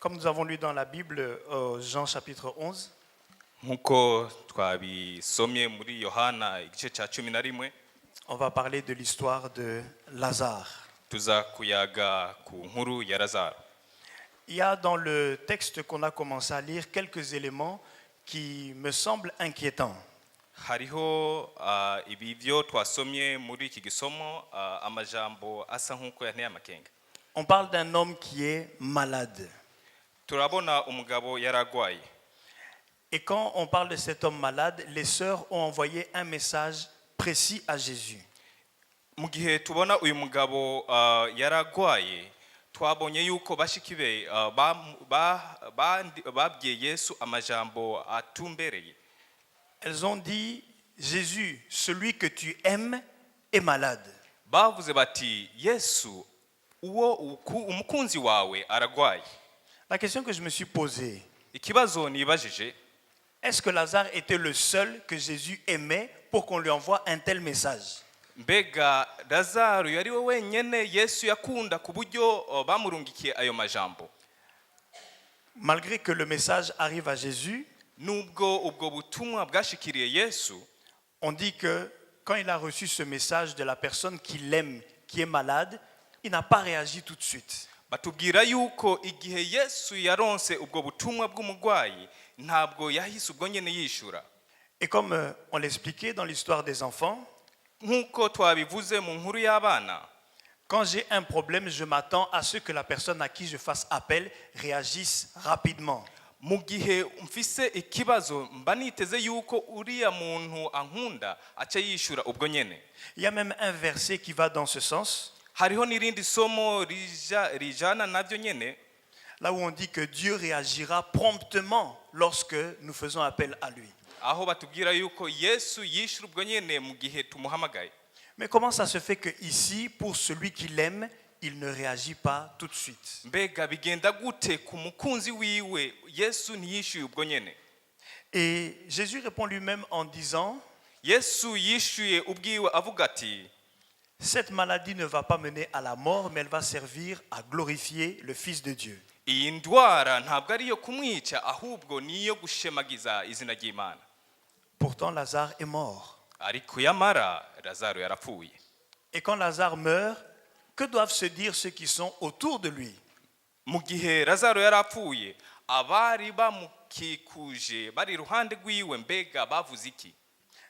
Comme nous avons lu dans la Bible, Jean chapitre 11, nk'uko twabisomye muri Yohana igice cya 11 on va parler de l'histoire de Lazare. tuza kuyaga ku nkuru ya Lazaro. Il y a dans le texte qu'on a commencé à lire quelques éléments qui me semblent inquiétants. Hariho ibivyo twasomye muri iki gisomo amajambo asa nk'uko yanteye amakenga. On parle d'un homme qui est malade. Turabona umugabo yaragwaye. Et quand on parle de cet homme malade, les sœurs ont envoyé un message précis à Jésus. Mu gihe tubona uyu mugabo yaragwaye, twabonye yuko bashikibe babwiye Yesu amajambo atumbereye. Elles ont dit, Jésus, celui que tu aimes est malade. Bavuze bati Yesu uwo umukunzi wawe aragwaye. La question que je me suis posée, Ikibazo nibajije, est-ce que Lazare était le seul que Jésus aimait pour qu'on lui envoie un tel message? mbega Lazaro yari we wenyene Yesu yakunda ku buryo bamurungikiye ayo majambo? Malgré que le message arrive à Jésus, Nubwo ubwo butumwa bwashikiriye Yesu, on dit que quand il a reçu ce message de la personne qu'il aime, qui est malade, il n'a pas réagi tout de suite. batubwira yuko igihe Yesu yaronse ubwo butumwa bw'umugwayi ntabwo yahise ubwo nyene yishura. Et comme on l'expliquait dans l'histoire des enfants, Nkuko twabivuze mu nkuru y'abana, quand j'ai un problème, je m'attends à ce que la personne à qui je fasse appel réagisse rapidement. mu gihe mfise ikibazo mba niteze yuko uriya muntu ankunda aca yishura ubwo nyene. Il y a même un verset qui va dans ce sens, Hariho n'irindi somo rijana navyo nyene, là où on dit que Dieu réagira promptement lorsque nous faisons appel à lui. aho batubwira yuko Yesu yishura ubwo nyene mu gihe tumuhamagaye. Mais comment ça se fait que ici, pour celui qui l'aime, il ne réagit pas tout de suite? Mbega bigenda gute ku mukunzi wiwe Yesu ntiyishuye ubwo nyene? Et Jésus répond lui-même en disant, Yesu yishuye ubwiwe avuga ati, cette maladie ne va pas mener à la mort, mais elle va servir à glorifier le Fils de Dieu. iyi ndwara ntabwo ari iyo kumwica ahubwo niyo gushemagiza izina ry'Imana. Pourtant, Lazare est mort. Ariko yamara Lazaro yarapfuye. Et quand Lazare meurt, que doivent se dire ceux qui sont autour de lui? Mu gihe Lazaro yarapfuye, abari bamukikuje bari iruhande rwiwe mbega bavuze iki?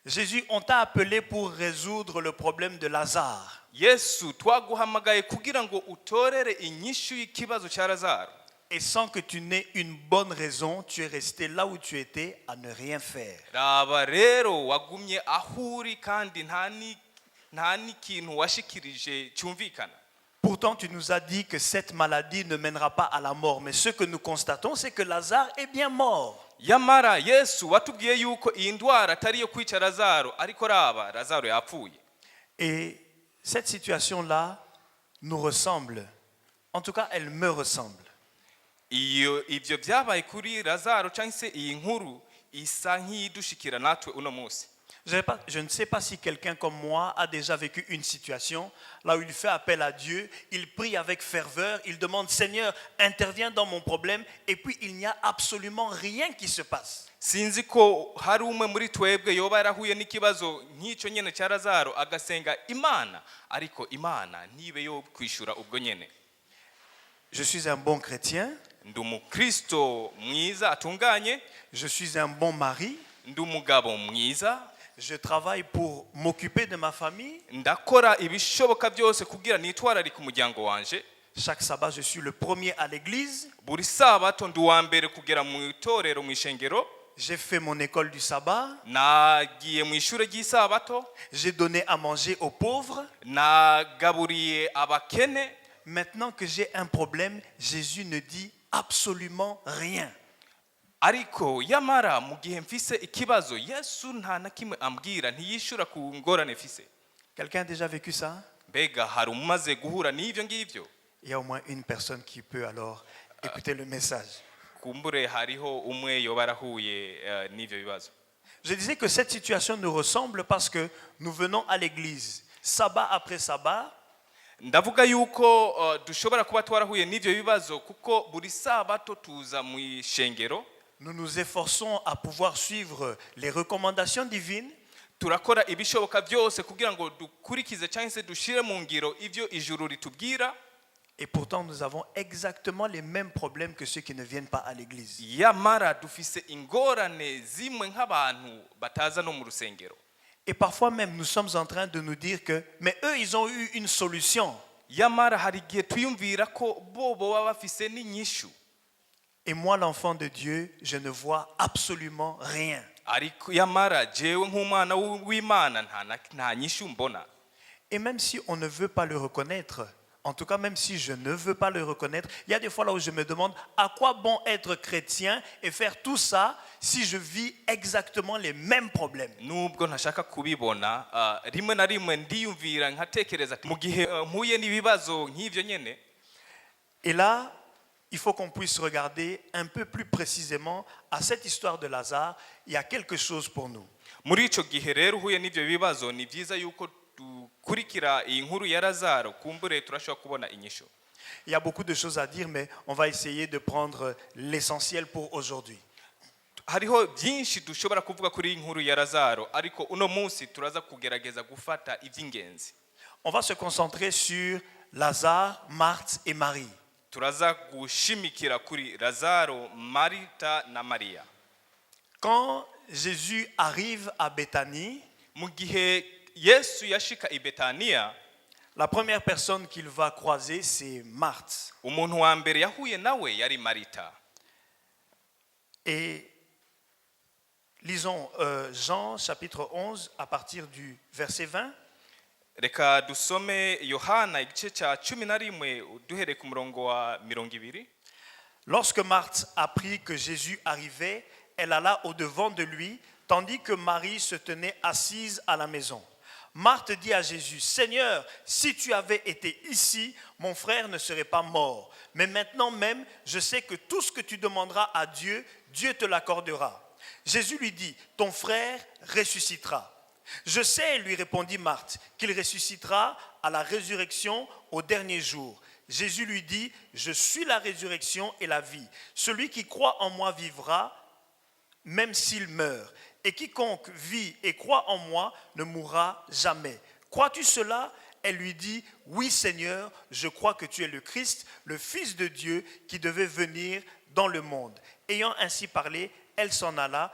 Jésus, on t'a appelé pour résoudre le problème de Lazare. Yesu twaguhamagaye kugira ngo utorere inyishu y'ikibazo cya Lazaro. Et sans que tu n'aies une bonne raison, tu es resté là où tu étais à ne rien faire. Raba rero wagumye ahuri kandi nta n'ikintu washikirije cyumvikana. Pourtant, tu nous as dit que cette maladie ne mènera pas à la mort. Mais ce que nous constatons, c'est que Lazare est bien mort. Yamara Yesu watubwiye yuko iyi ndwara atari yo kwica Lazaro, ariko raba Lazaro yapfuye. Et cette situation-là nous ressemble. En tout cas, elle me ressemble. Ivyo byabaye kuri Lazaro cyangwa se iyi nkuru isa nk'idushikira natwe uno munsi. Je ne sais pas si quelqu'un comme moi a déjà vécu une situation là où il fait appel à Dieu, il prie avec ferveur, il demande Seigneur, interviens dans mon problème, et puis il n'y a absolument rien qui se passe. Sinzi ko hari umwe muri twebwe yoba yarahuye n'ikibazo nk'icyo nyene cya Lazaro agasenga Imana, ariko Imana ntibe yo kwishura ubwo nyene. Je suis un bon chrétien, Ndi umukristo mwiza atunganye, je suis un bon mari, ndi umugabo mwiza, je travaille pour m'occuper de ma famille. ndakora ibishoboka byose kugira nitwararike umuryango wanje. Chaque sabbat, je suis le premier à l'église. Buri sabato ndi uwa mbere kugera mu itorero mu ishengero. J'ai fait mon école du sabbat. Nagiye mu ishure ry'isabato. J'ai donné à manger aux pauvres. Nagaburiye abakene. Maintenant que j'ai un problème, Jésus ne dit absolument rien. Ariko yamara mu gihe mfise ikibazo Yesu nta na kimwe ambwira, ntiyishura ku ngorane mfise. Quelqu'un a déjà vécu ça? Mbega hari umaze guhura n'ivyo ngivyo? Il y a au moins une personne qui peut alors écouter le message. Kumbure hariho umwe yoba arahuye n'ivyo bibazo. Je disais que cette situation nous ressemble parce que nous venons à l'église sabbat après sabbat. ndavuga yuko dushobora kuba twarahuye n'ivyo bibazo kuko buri sabato tuza mu ishengero nous nous efforçons à pouvoir suivre les recommandations divines, turakora ibishoboka byose kugira ngo dukurikize cyangwa se dushire mu ngiro ivyo ijuru ritubwira. et pourtant nous avons exactement les mêmes problèmes que ceux qui ne viennent pas à l'église. Yamara dufise ingorane zimwe nk'abantu bataza no mu rusengero. Et parfois même nous sommes en train de nous dire que mais eux ils ont eu une solution. Yamara hari igihe twiyumvira ko bobo baba bafise n'inyishu. Et moi l'enfant de Dieu, je ne vois absolument rien. Ariko yamara jewe nk'umwana w'Imana nta nyishu mbona. Et même si on ne veut pas le reconnaître, en tout cas même si je ne veux pas le reconnaître, il y a des fois là où je me demande à quoi bon être chrétien et faire tout ça si je vis exactement les mêmes problèmes. Nubwo ntashaka kubibona rimwe na rimwe ndiyumvira nkatekereza ati mu gihe mpuye n'ibibazo nk'ivyo nyene. Et là, il faut qu'on puisse regarder un peu plus précisément à cette histoire de Lazare. Il y a quelque chose pour nous. Muri ico gihe rero uhuye n'ivyo bibazo ni vyiza yuko dukurikira iyi nkuru ya Lazaro kumbure turashobora kubona inyisho. Il y a beaucoup de choses à dire, mais on va essayer de prendre l'essentiel pour aujourd'hui. Hariho byinshi dushobora kuvuga kuri iyi nkuru ya Lazaro ariko uno munsi turaza kugerageza gufata ivy'ingenzi. On va se concentrer sur Lazare, Marthe et Marie. Turaza gushimikira kuri Lazaro, Marita na Maria. Quand Jésus arrive à Béthanie, Mu gihe Yesu yashika i Betania, la première personne qu'il va croiser, c'est Marthe. umuntu wa mbere yahuye nawe yari Marita. Et lisons Jean chapitre 11 à partir du verset 20. Reka dusome Yohana igice cya 11 duhere ku murongo wa 20. Lorsque Marthe apprit que Jésus arrivait, elle alla au-devant de lui, tandis que Marie se tenait assise à la maison. Marthe dit à Jésus, « Seigneur, si tu avais été ici, mon frère ne serait pas mort. Mais maintenant même, je sais que tout ce que tu demanderas à Dieu, Dieu te l'accordera. » Jésus lui dit, « Ton frère ressuscitera. » « Je sais, lui répondit Marthe, qu'il ressuscitera à la résurrection au dernier jour. » Jésus lui dit, « Je suis la résurrection et la vie. Celui qui croit en moi vivra, même s'il meurt. Et quiconque vit et croit en moi ne mourra jamais. Crois-tu cela ?» Elle lui dit, « Oui Seigneur, je crois que tu es le Christ, le Fils de Dieu qui devait venir dans le monde. » Ayant ainsi parlé, elle s'en alla,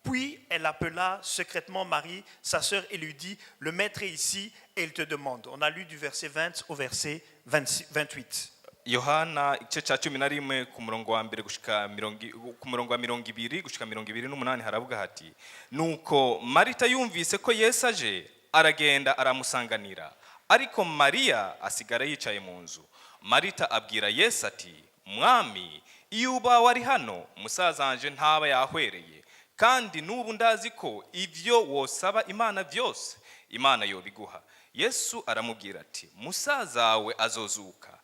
puis elle appela secrètement Marie, sa sœur, et lui dit, « Le maître est ici et il te demande. » On a lu du verset 20 au verset 28. Yohana igice cya 11 ku murongo wa mbere gushika ku murongo wa 20 gushika 28 haravuga hati, nuko Marita yumvise ko Yesu aje aragenda aramusanganira, ariko Maria asigara yicaye mu nzu. Marita abwira Yesu ati, Mwami, iyo uba wari hano musaza wanje ntaba yahwereye, kandi n'ubu ndazi ko ivyo wosaba Imana byose Imana yobiguha. Yesu aramubwira ati, musaza wawe azozuka.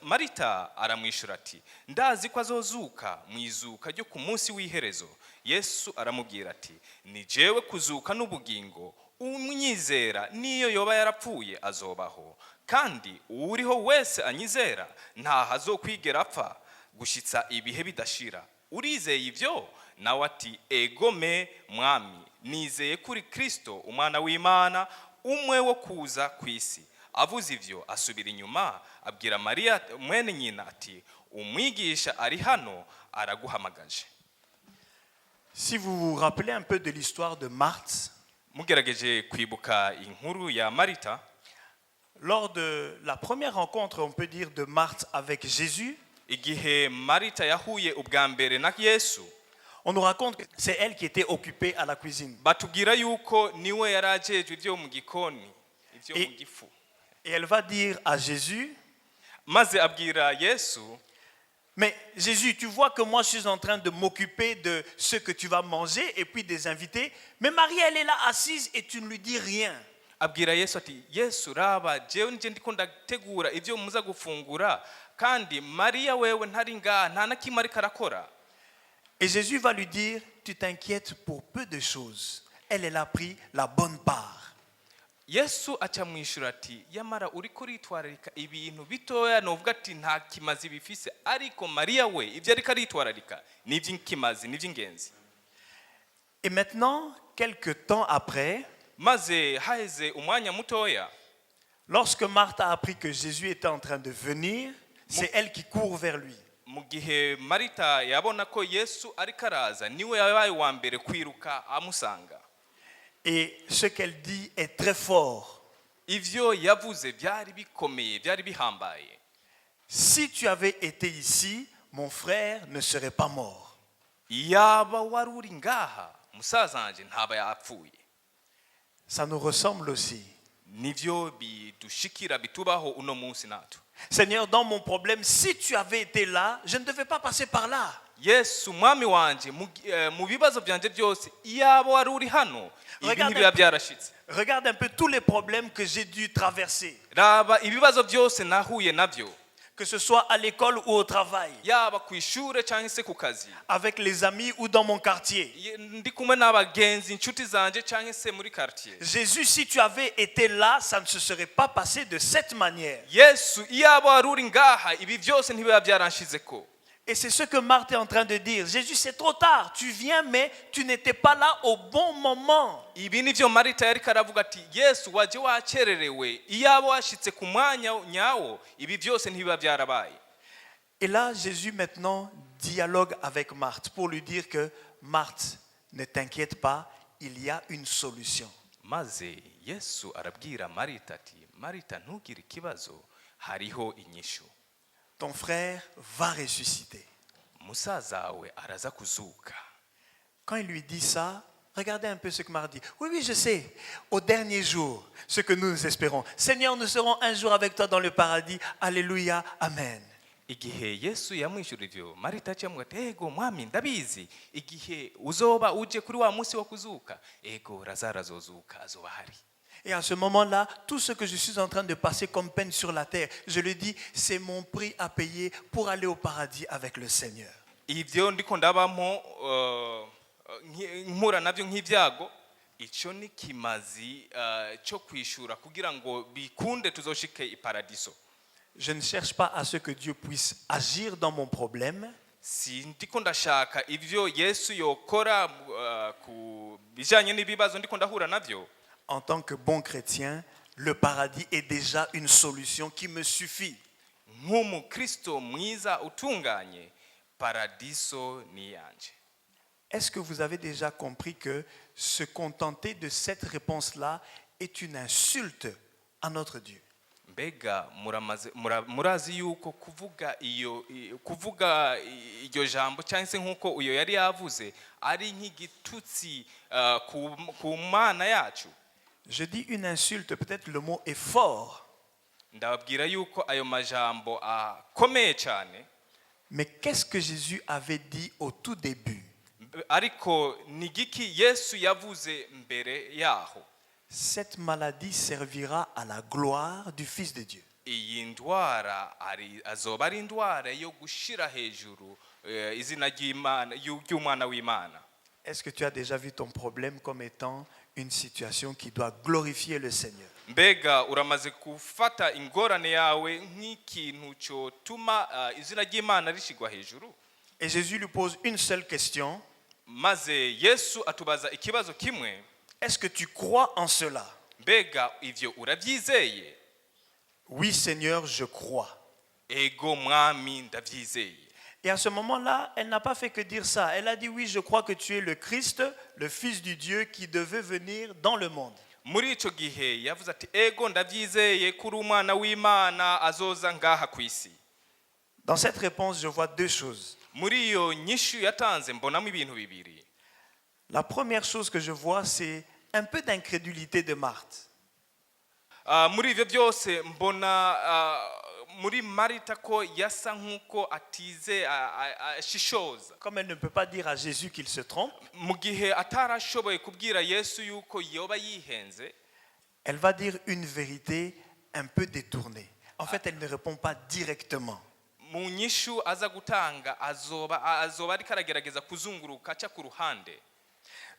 Marita aramwishura ati, ndazi ko azozuka mu izuka ryo ku munsi w'iherezo. Yesu aramubwira ati, ni jewe kuzuka n'ubugingo, umwizera niyo yoba yarapfuye azobaho, kandi uriho wese anyizera ntaho azokwigera apfa gushitsa ibihe bidashira. Urizeye ivyo? Nawe ati, egome Mwami, nizeye kuri Kristo umwana w'Imana, umwe wo kuza kw'isi. Avuze ivyo asubira inyuma abwira Maria mwene nyina ati, umwigisha ari hano araguhamagaje. Si vous vous rappelez un peu de l'histoire de Marthe, mugerageje kwibuka inkuru ya Marita, lors de la première rencontre, on peut dire, de Marthe avec Jésus, igihe Marita yahuye ubwa mbere na Yesu, on nous raconte que c'est elle qui était occupée à la cuisine. batubwira yuko niwe yarajejwe ivyo mu gikoni, ivyo mu gifu. Et elle va dire à Jésus, maze abwira Yesu, mais Jésus, tu vois que moi je suis en train de m'occuper de ce que tu vas manger et puis des invités, mais Marie elle est là assise et tu ne lui dis rien. Abwira Yesu ati, Yesu raba jewe nje ndiko ndategura ivyo muza gufungura, kandi Maria wewe ntari ngaha nta na kimwe ariko arakora. Et Jésus va lui dire, tu t'inquiètes pour peu de choses. Elle a pris la bonne part. Yesu acamwishura ati yamara uri kuritwararika ibintu bitoya novuga ati nta kimazi bifise ariko Mariya we ibyo ariko aritwararika ni iby'inkimazi ni iby'ingenzi. Et maintenant, quelques temps après, maze haheze umwanya mutoya, lorsque Marthe a appris que Jésus était en train de venir, c'est elle qui court vers lui. mu gihe Marita yabona ko Yesu ariko araza niwe yabaye wa mbere kwiruka amusanga. Et ce qu'elle dit est très fort. Ivyo yavuze byari bikomeye byari bihambaye. Si tu avais été ici, mon frère ne serait pas mort. Yaba waruri ngaha musaza wanje ntaba yapfuye. Ça nous ressemble aussi. Nivyo bidushikira bitubaho uno munsi natu. Seigneur, dans mon problème, si tu avais été là, je ne devais pas passer par là. Yesu mwami wanje mu bibazo byanje byose iyaba waruri hano ibi ntibiba byarashitse. Regarde un peu tous les problèmes que j'ai dû traverser. Raba ibibazo byose nahuye navyo. Que ce soit à l'école ou au travail, yaba kwishure cyangwa se ku kazi, avec les amis ou dans mon quartier. ndi kumwe n'abagenzi inshuti zanje cyangwa se muri quartier. Jésus, si tu avais été là, ça ne se serait pas passé de cette manière. Yesu iyaba waruri ngaha ibi byose ntibiba byaranshizeko. Et c'est ce que Marthe est en train de dire. Jésus, c'est trop tard. Tu viens, mais tu n'étais pas là au bon moment. Ibi nivyo Marita yariko aravuga ati Yesu waje wacererewe iyaba washitse ku mwanya nyawo ibi byose ntibiba byarabaye. Et là, Jésus maintenant dialogue avec Marthe pour lui dire que Marthe, ne t'inquiète pas, il y a une solution. Maze Yesu arabwira Marita ati Marita ntugire ikibazo hariho inyishu. Ton frère va ressusciter. Musazawe araza kuzuka. Quand il lui dit ça, regardez un peu ce que Marthe dit. Oui, oui, je sais. Au dernier jour, ce que nous espérons. Seigneur, nous serons un jour avec toi dans le paradis. Alléluia, amen. Igihe Yesu yamwishura ivyo Marita acamuga ati ego mwami ndabizi igihe uzoba uje kuri wa munsi wo kuzuka ego Lazaro azozuka azoba hari. Et à ce moment-là, tout ce que je suis en train de passer comme peine sur la terre, je le dis, c'est mon prix à payer pour aller au paradis avec le Seigneur. Ivyo ndiko ndabamo nkura navyo nk'ivyago ico ni kimazi cyo kwishura kugira ngo bikunde tuzoshike iparadiso. Je ne cherche pas à ce que Dieu puisse agir dans mon problème. Si ndiko ndashaka ivyo Yesu yokora ku bijanye n'ibibazo ndiko ndahura navyo. En tant que bon chrétien, le paradis est déjà une solution qui me suffit. Nk'umukristo mwiza utunganye paradiso ni yanje. Est-ce que vous avez déjà compris que se contenter de cette réponse-là est une insulte à notre Dieu? Mbega murazi yuko kuvuga iryo jambo cyangwa se nk'uko uyo yari yavuze ari nk'igitutsi ku Mana yacu. Je dis une insulte, peut-être le mot est fort. Ndababwira yuko ayo majambo akomeye cyane. Mais qu'est-ce que Jésus avait dit au tout début? Ariko nigiki Yesu yavuze mbere yaho. Cette maladie servira à la gloire du Fils de Dieu. Iyi ndwara azoba ari indwara yo gushira hejuru izina ry'Umwana w'Imana. Est-ce que tu as déjà vu ton problème comme étant une situation qui doit glorifier le Seigneur? Mbega uramaze kufata ingorane yawe nk'ikintu cyotuma izina ry'Imana rishigwa hejuru? Et Jésus lui pose une seule question. Maze Yesu atubaza ikibazo kimwe. Est-ce que tu crois en cela? Mbega ivyo urabyizeye? Oui, Seigneur, je crois. Ego mwami ndabyizeye. Et à ce moment-là, elle n'a pas fait que dire ça. Elle a dit oui, je crois que tu es le Christ, le Fils du Dieu qui devait venir dans le monde. Muri ico gihe yavuze ati ego ndabyizeye kuri Umwana w'Imana azoza ngaha ku isi. Dans cette réponse, je vois deux choses. Muri iyo nyishu yatanze mbonamo ibintu bibiri. La première chose que je vois, c'est un peu d'incrédulité de Marthe. Muri ivyo byose mbona muri Marita ko yasa nkuko atize ashishoza. Comme elle ne peut pas dire à Jésus qu'il se trompe, mu gihe atarashoboye kubwira Yesu yuko yoba yihenze, elle va dire une vérité un peu détournée. En fait, elle ne répond pas directement. Mu nyishu aza gutanga azoba ariko aragerageza kuzunguruka aca ku ruhande.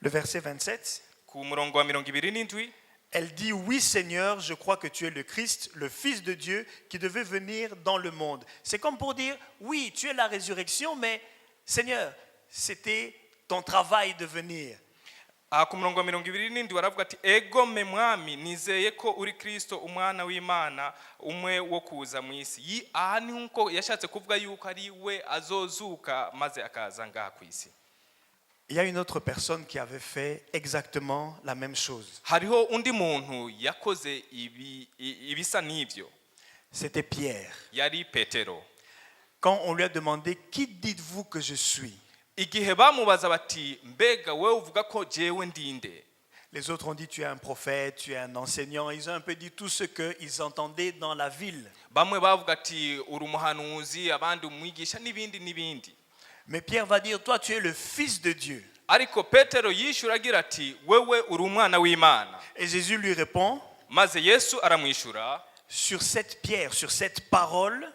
Le verset 27, ku murongo wa 27, Elle dit, oui Seigneur, je crois que tu es le Christ, le Fils de Dieu, qui devait venir dans le monde. C'est comme pour dire, oui, tu es la résurrection, mais Seigneur, c'était ton travail de venir. aha ku murongo wa 27 baravuga ati egome mwami nizeye ko uri Kristo umwana w'Imana umwe wo kuza mu isi. Aha ni nko yashatse kuvuga yuko ari we azozuka maze akaza ngaha ku isi. Il y a une autre personne qui avait fait exactement la même chose. Hariho undi muntu yakoze ibisa n'ivyo. C'était Pierre. Yari Petero. Quand on lui a demandé, qui dites-vous que je suis? Igihe bamubaza bati mbega wewe uvuga ko jewe ndinde? Les autres ont dit, tu es un prophète, tu es un enseignant. Ils ont un peu dit tout ce qu'ils entendaient dans la ville. Bamwe bavuga ati uri umuhanuzi, abandi umwigisha n'ibindi n'ibindi. Mais Pierre va dire, toi tu es le Fils de Dieu. Ariko Petero yishura agira ati wewe uri umwana w'Imana. Et Jésus lui répond, Maze Yesu aramwishura, sur cette pierre, sur cette parole,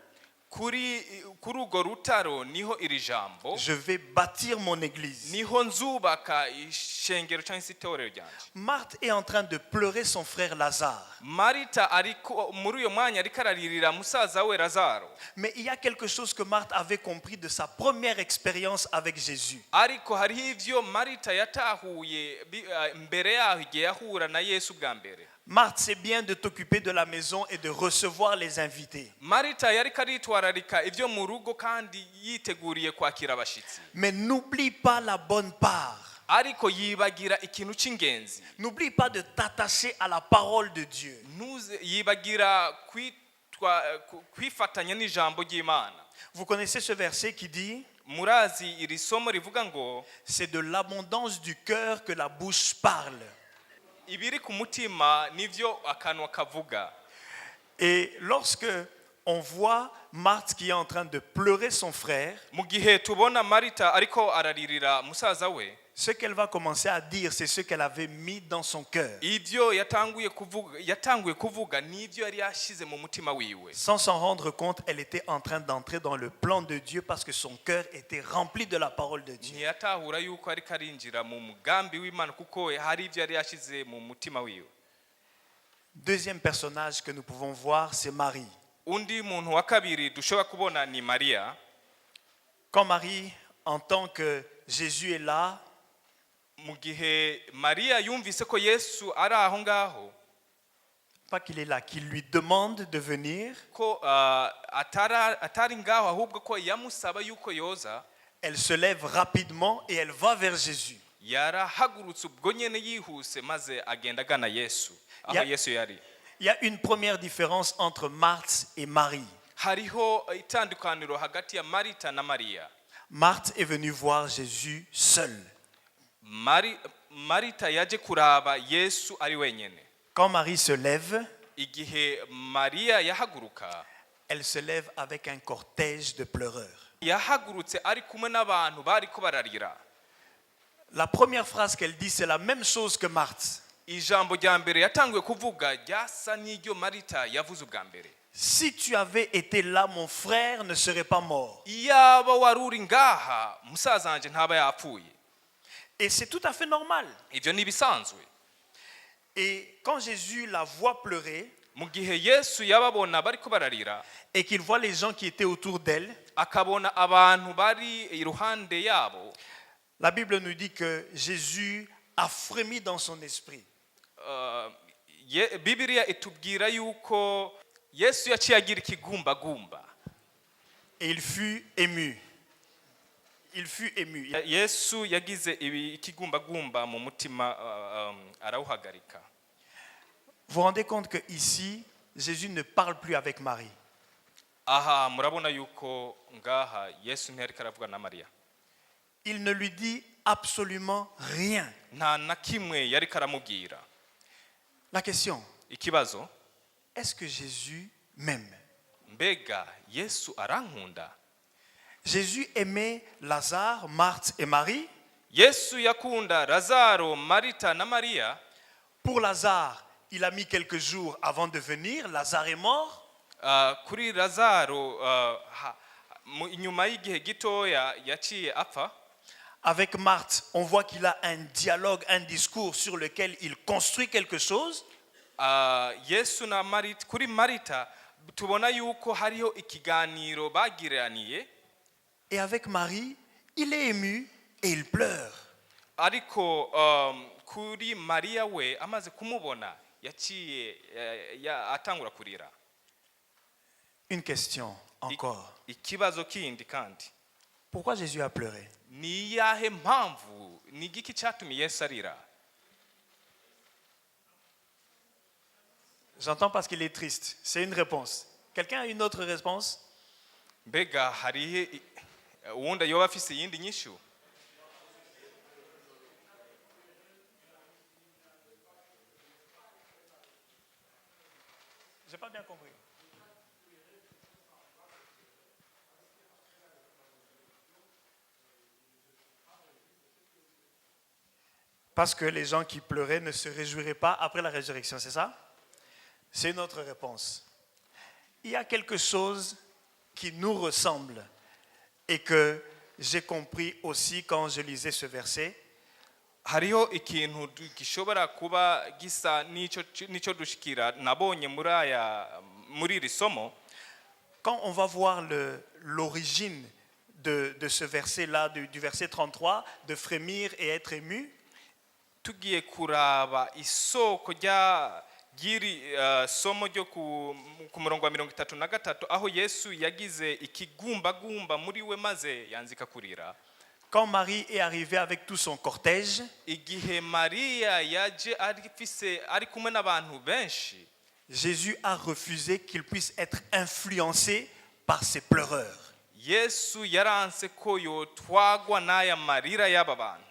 kuri urwo rutaro niho iri jambo, je vais bâtir mon église. niho nzubaka ishengero cyangwa se itorero ryanje. Marthe est en train de pleurer son frère Lazare. Marita ariko muri uyo mwanya ariko araririra musaza we Lazaro. Mais il y a quelque chose que Marthe avait compris de sa première expérience avec Jésus. Ariko hariho ivyo Marita yatahuye mbere yaho igihe yahura na Yesu bwa mbere. Marthe, c'est bien de t'occuper de la maison et de recevoir les invités. Marita yari karitwararika ivyo mu rugo kandi yiteguriye kwakira abashitsi. Mais n'oublie pas la bonne part. Ariko yibagira ikintu c'ingenzi. N'oublie pas de t'attacher à la parole de Dieu. Yibagira kwifatanya n'ijambo ry'Imana. Vous connaissez ce verset qui dit, Murazi iri somo rivuga ngo c'est de l'abondance du cœur que la bouche parle. Ibiri ku mutima nivyo akanwa kavuga. Et lorsque on voit Marthe qui est en train de pleurer son frère, Mu gihe tubona Marita ariko araririra musaza we, ce qu'elle va commencer à dire, c'est ce qu'elle avait mis dans son cœur. ivyo yatanguye kuvuga nivyo yari yashize mu mutima wiwe. Sans s'en rendre compte, elle était en train d'entrer dans le plan de Dieu parce que son cœur était rempli de la parole de Dieu. Ntiyatahura yuko ariko arinjira mu mugambi w'Imana kuko hari ivyo yari yashize mu mutima wiwe. Deuxième personnage que nous pouvons voir, c'est Marie. Undi muntu wa kabiri dushobora kubona ni Maria. Quand Marie entend que Jésus est là, Mu gihe Maria yumvise ko Yesu ari aho ngaho, pas qu'il est là, qu'il lui demande de venir, ko atari ngaho ahubwo ko yamusaba yuko yoza, elle se lève rapidement et elle va vers Jésus. yarahagurutse ubwo nyene yihuse maze agenda agana Yesu aho Yesu yari. Il y a une première différence entre Marthe et Marie. Hariho itandukaniro hagati ya Marita na Maria. Marthe est venue voir Jésus seule. Marita yaje kuraba Yesu ari wenyene. Quand Marie se lève, Igihe Maria yahaguruka, elle se lève avec un cortège de pleureurs. yahagurutse ari kumwe n'abantu bariko bararira. La première phrase qu'elle dit, c'est la même chose que Marthe. Ijambo rya mbere yatanguye kuvuga ryasa n'iryo Marita yavuze ubwa mbere. Si tu avais été là, mon frère ne serait pas mort. Iyaba waruri ngaha musaza wanje ntaba yapfuye. Et c'est tout à fait normal. Ivyo ni bisanzwe. Et quand Jésus la voit pleurer, Mu gihe Yesu yababona bariko bararira, et qu'il voit les gens qui étaient autour d'elle, akabona abantu bari iruhande yabo, la Bible nous dit que Jésus a frémi dans son esprit. Bibiliya itubwira yuko Yesu yaciye agira ikigumbagumba. Et il fut ému. Il fut ému. Yesu yagize ikigumbagumba mu mutima, arawuhagarika. Vous vous rendez compte que ici, Jésus ne parle plus avec Marie. Aha murabona yuko ngaha Yesu ntiyari karavuga na Maria. Il ne lui dit absolument rien. Nta na kimwe yari karamubwira. La question, Ikibazo, est-ce que Jésus m'aime? mbega Yesu arankunda? Jésus aimait Lazare, Marthe et Marie. Yesu yakunda Lazaro, Marita na Maria. Pour Lazare, il a mis quelques jours avant de venir. Lazare est mort. Kuri Lazaro inyuma y'igihe gitoya yaciye apfa. Avec Marthe, on voit qu'il a un dialogue, un discours sur lequel il construit quelque chose. Yesu na Marita, kuri Marita tubona yuko hariho ikiganiro bagiraniye, Et avec Marie, il est ému et il pleure. ariko kuri Mariya we amaze kumubona yaciye atangura kurira. Une question encore. Ikibazo kindi kandi, Pourquoi Jésus a pleuré? ni yahe mpamvu, ni giki cyatumye Yesu arira? J'entends parce qu'il est triste. C'est une réponse. Quelqu'un a une autre réponse? Mbega harihe uwunda yoba afise yindi nyishu? J'ai pas bien compris. Parce que les gens qui pleuraient ne se réjouiraient pas après la résurrection, c'est ça? C'est une autre réponse. Il y a quelque chose qui nous ressemble et que j'ai compris aussi quand je lisais ce verset. Hariho ikintu gishobora kuba gisa nico dushikira nabonye muri iri somo. Quand on va voir l'origine de ce verset-là, du verset 33, de frémir et être ému, tugiye kuraba isoko ry'iri somo ryo ku murongo wa 33 aho Yesu yagize ikigumbagumba muri we maze yanzika kurira. quand Marie est arrivée avec tout son cortège, Igihe Mariya yaje ari kumwe n'abantu benshi, Jésus a refusé qu'il puisse être influencé par ces pleureurs. Yesu yaranse ko yotwagwa n'aya marira y'aba bantu.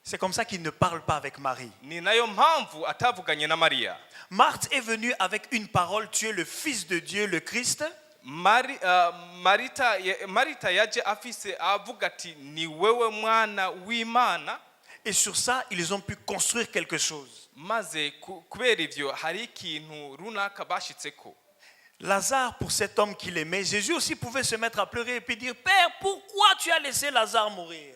C'est comme ça qu'il ne parle pas avec Marie. Ni nayo mpamvu atavuganye na Mariya. Marthe est venue avec une parole: tu es le Fils de Dieu, le Christ. Marita yaje afise avuga ati ni wewe mwana w'Imana. Et sur ça, ils ont pu construire quelque chose. Maze kubera ivyo hari ikintu runaka bashitseko. Lazare, pour cet homme qu'il aimait, Jésus aussi pouvait se mettre à pleurer et puis dire: Père, pourquoi tu as laissé Lazare mourir?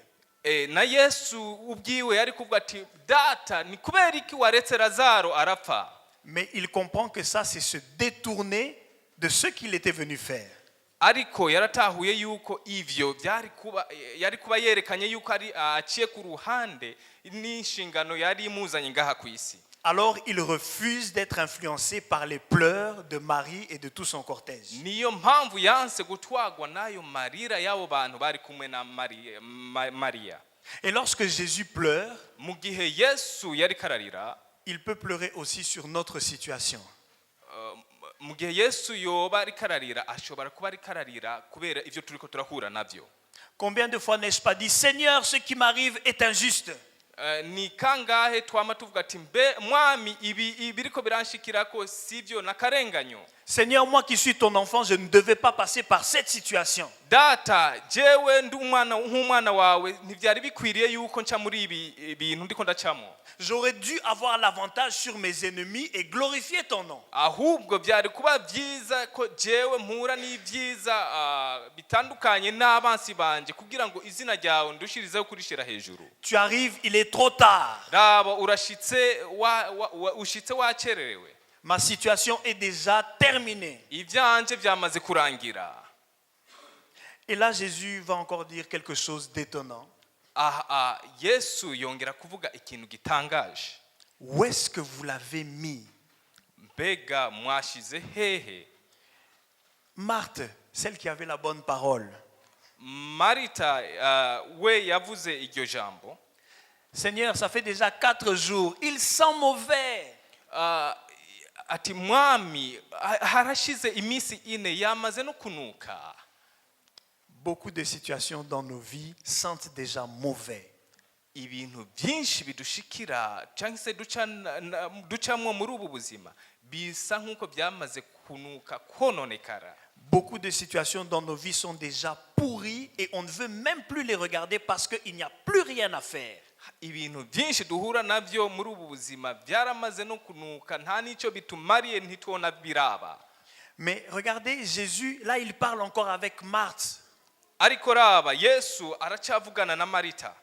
Na Yesu ubwiwe yari kuvuga ati data ni kubera iki waretse Lazaro arapfa. Mais il comprend que ça, c'est se détourner de ce qu'il était venu faire. Ariko yaratahuye yuko ivyo yari kuba yerekanye yuko ari aciye ku ruhande n'inshingano yari imuzanye ngaha ku isi. Alors il refuse d'être influencé par les pleurs de Marie et de tout son cortège. Niyo mpamvu yanse gutwagwa nayo marira y'abo bantu bari kumwe na Mariya. Et lorsque Jésus pleure, Mu gihe Yesu yari kararira, il peut pleurer aussi sur notre situation. mu gihe Yesu yoba ari kararira ashobora kuba ari kararira kubera ivyo turiko turahura navyo. Combien de fois n'ai-je pas dit: Seigneur, ce qui m'arrive est injuste? Ni kangahe twama tuvuga ati mbe mwami ibi biriko biranshikirako sivyo nakarenganyo. Seigneur, moi qui suis ton enfant, je ne devais pas passer par cette situation. Data jewe ndi nk'umwana wawe ntivyari bikwiriye yuko nca muri ibi bintu ndiko ndacamo. J'aurais dû avoir l'avantage sur mes ennemis et glorifier ton nom. Ahubwo byari kuba byiza ko jewe mpura n'ibyiza bitandukanye n'abansi banje kugira ngo izina ryawe ndushirizeho kurishira hejuru. Tu arrives, il est trop tard. Raba urashitse ushitse wacererewe. Ma situation est déjà terminée. Ivyanje vyamaze kurangira. Et là, Jésus va encore dire quelque chose d'étonnant. Yesu yongera kuvuga ikintu gitangaje. Où est-ce que vous l'avez mis? Mbega mwashize hehe? Marthe, celle qui avait la bonne parole. Marita we yavuze iryo jambo. Seigneur, ça fait déjà 4 jours. Il sent mauvais. Ati mwami harashize imisi 4 yamaze no kunuka. Beaucoup de situations dans nos vies sentent déjà mauvais. Ibintu byinshi bidushikira cyangwa se ducamwo muri ubu buzima bisa nkuko byamaze kunuka kononekara. Beaucoup de situations dans nos vies sont déjà pourries et on ne veut même plus les regarder parce qu'il n'y a plus rien à faire. Ibintu byinshi duhura navyo muri ubu buzima byaramaze no kunuka nta nico bitumariye ntitubona biraba. Mais regardez, Jésus, là il parle encore avec Marthe. Ariko raba Yesu aracavugana na Marita.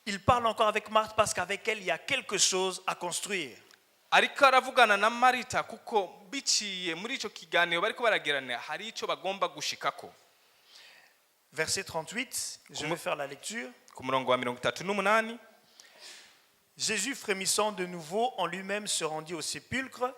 Il parle encore avec Marthe parce qu'avec elle il y a quelque chose à construire. ariko aravugana na Marita kuko biciye muri ico kiganiro bariko baragerana hari ico bagomba gushikako. Verset 38, je vais faire la lecture. Ku murongo wa 38. Jésus, frémissant de nouveau en lui-même, se rendit au sépulcre.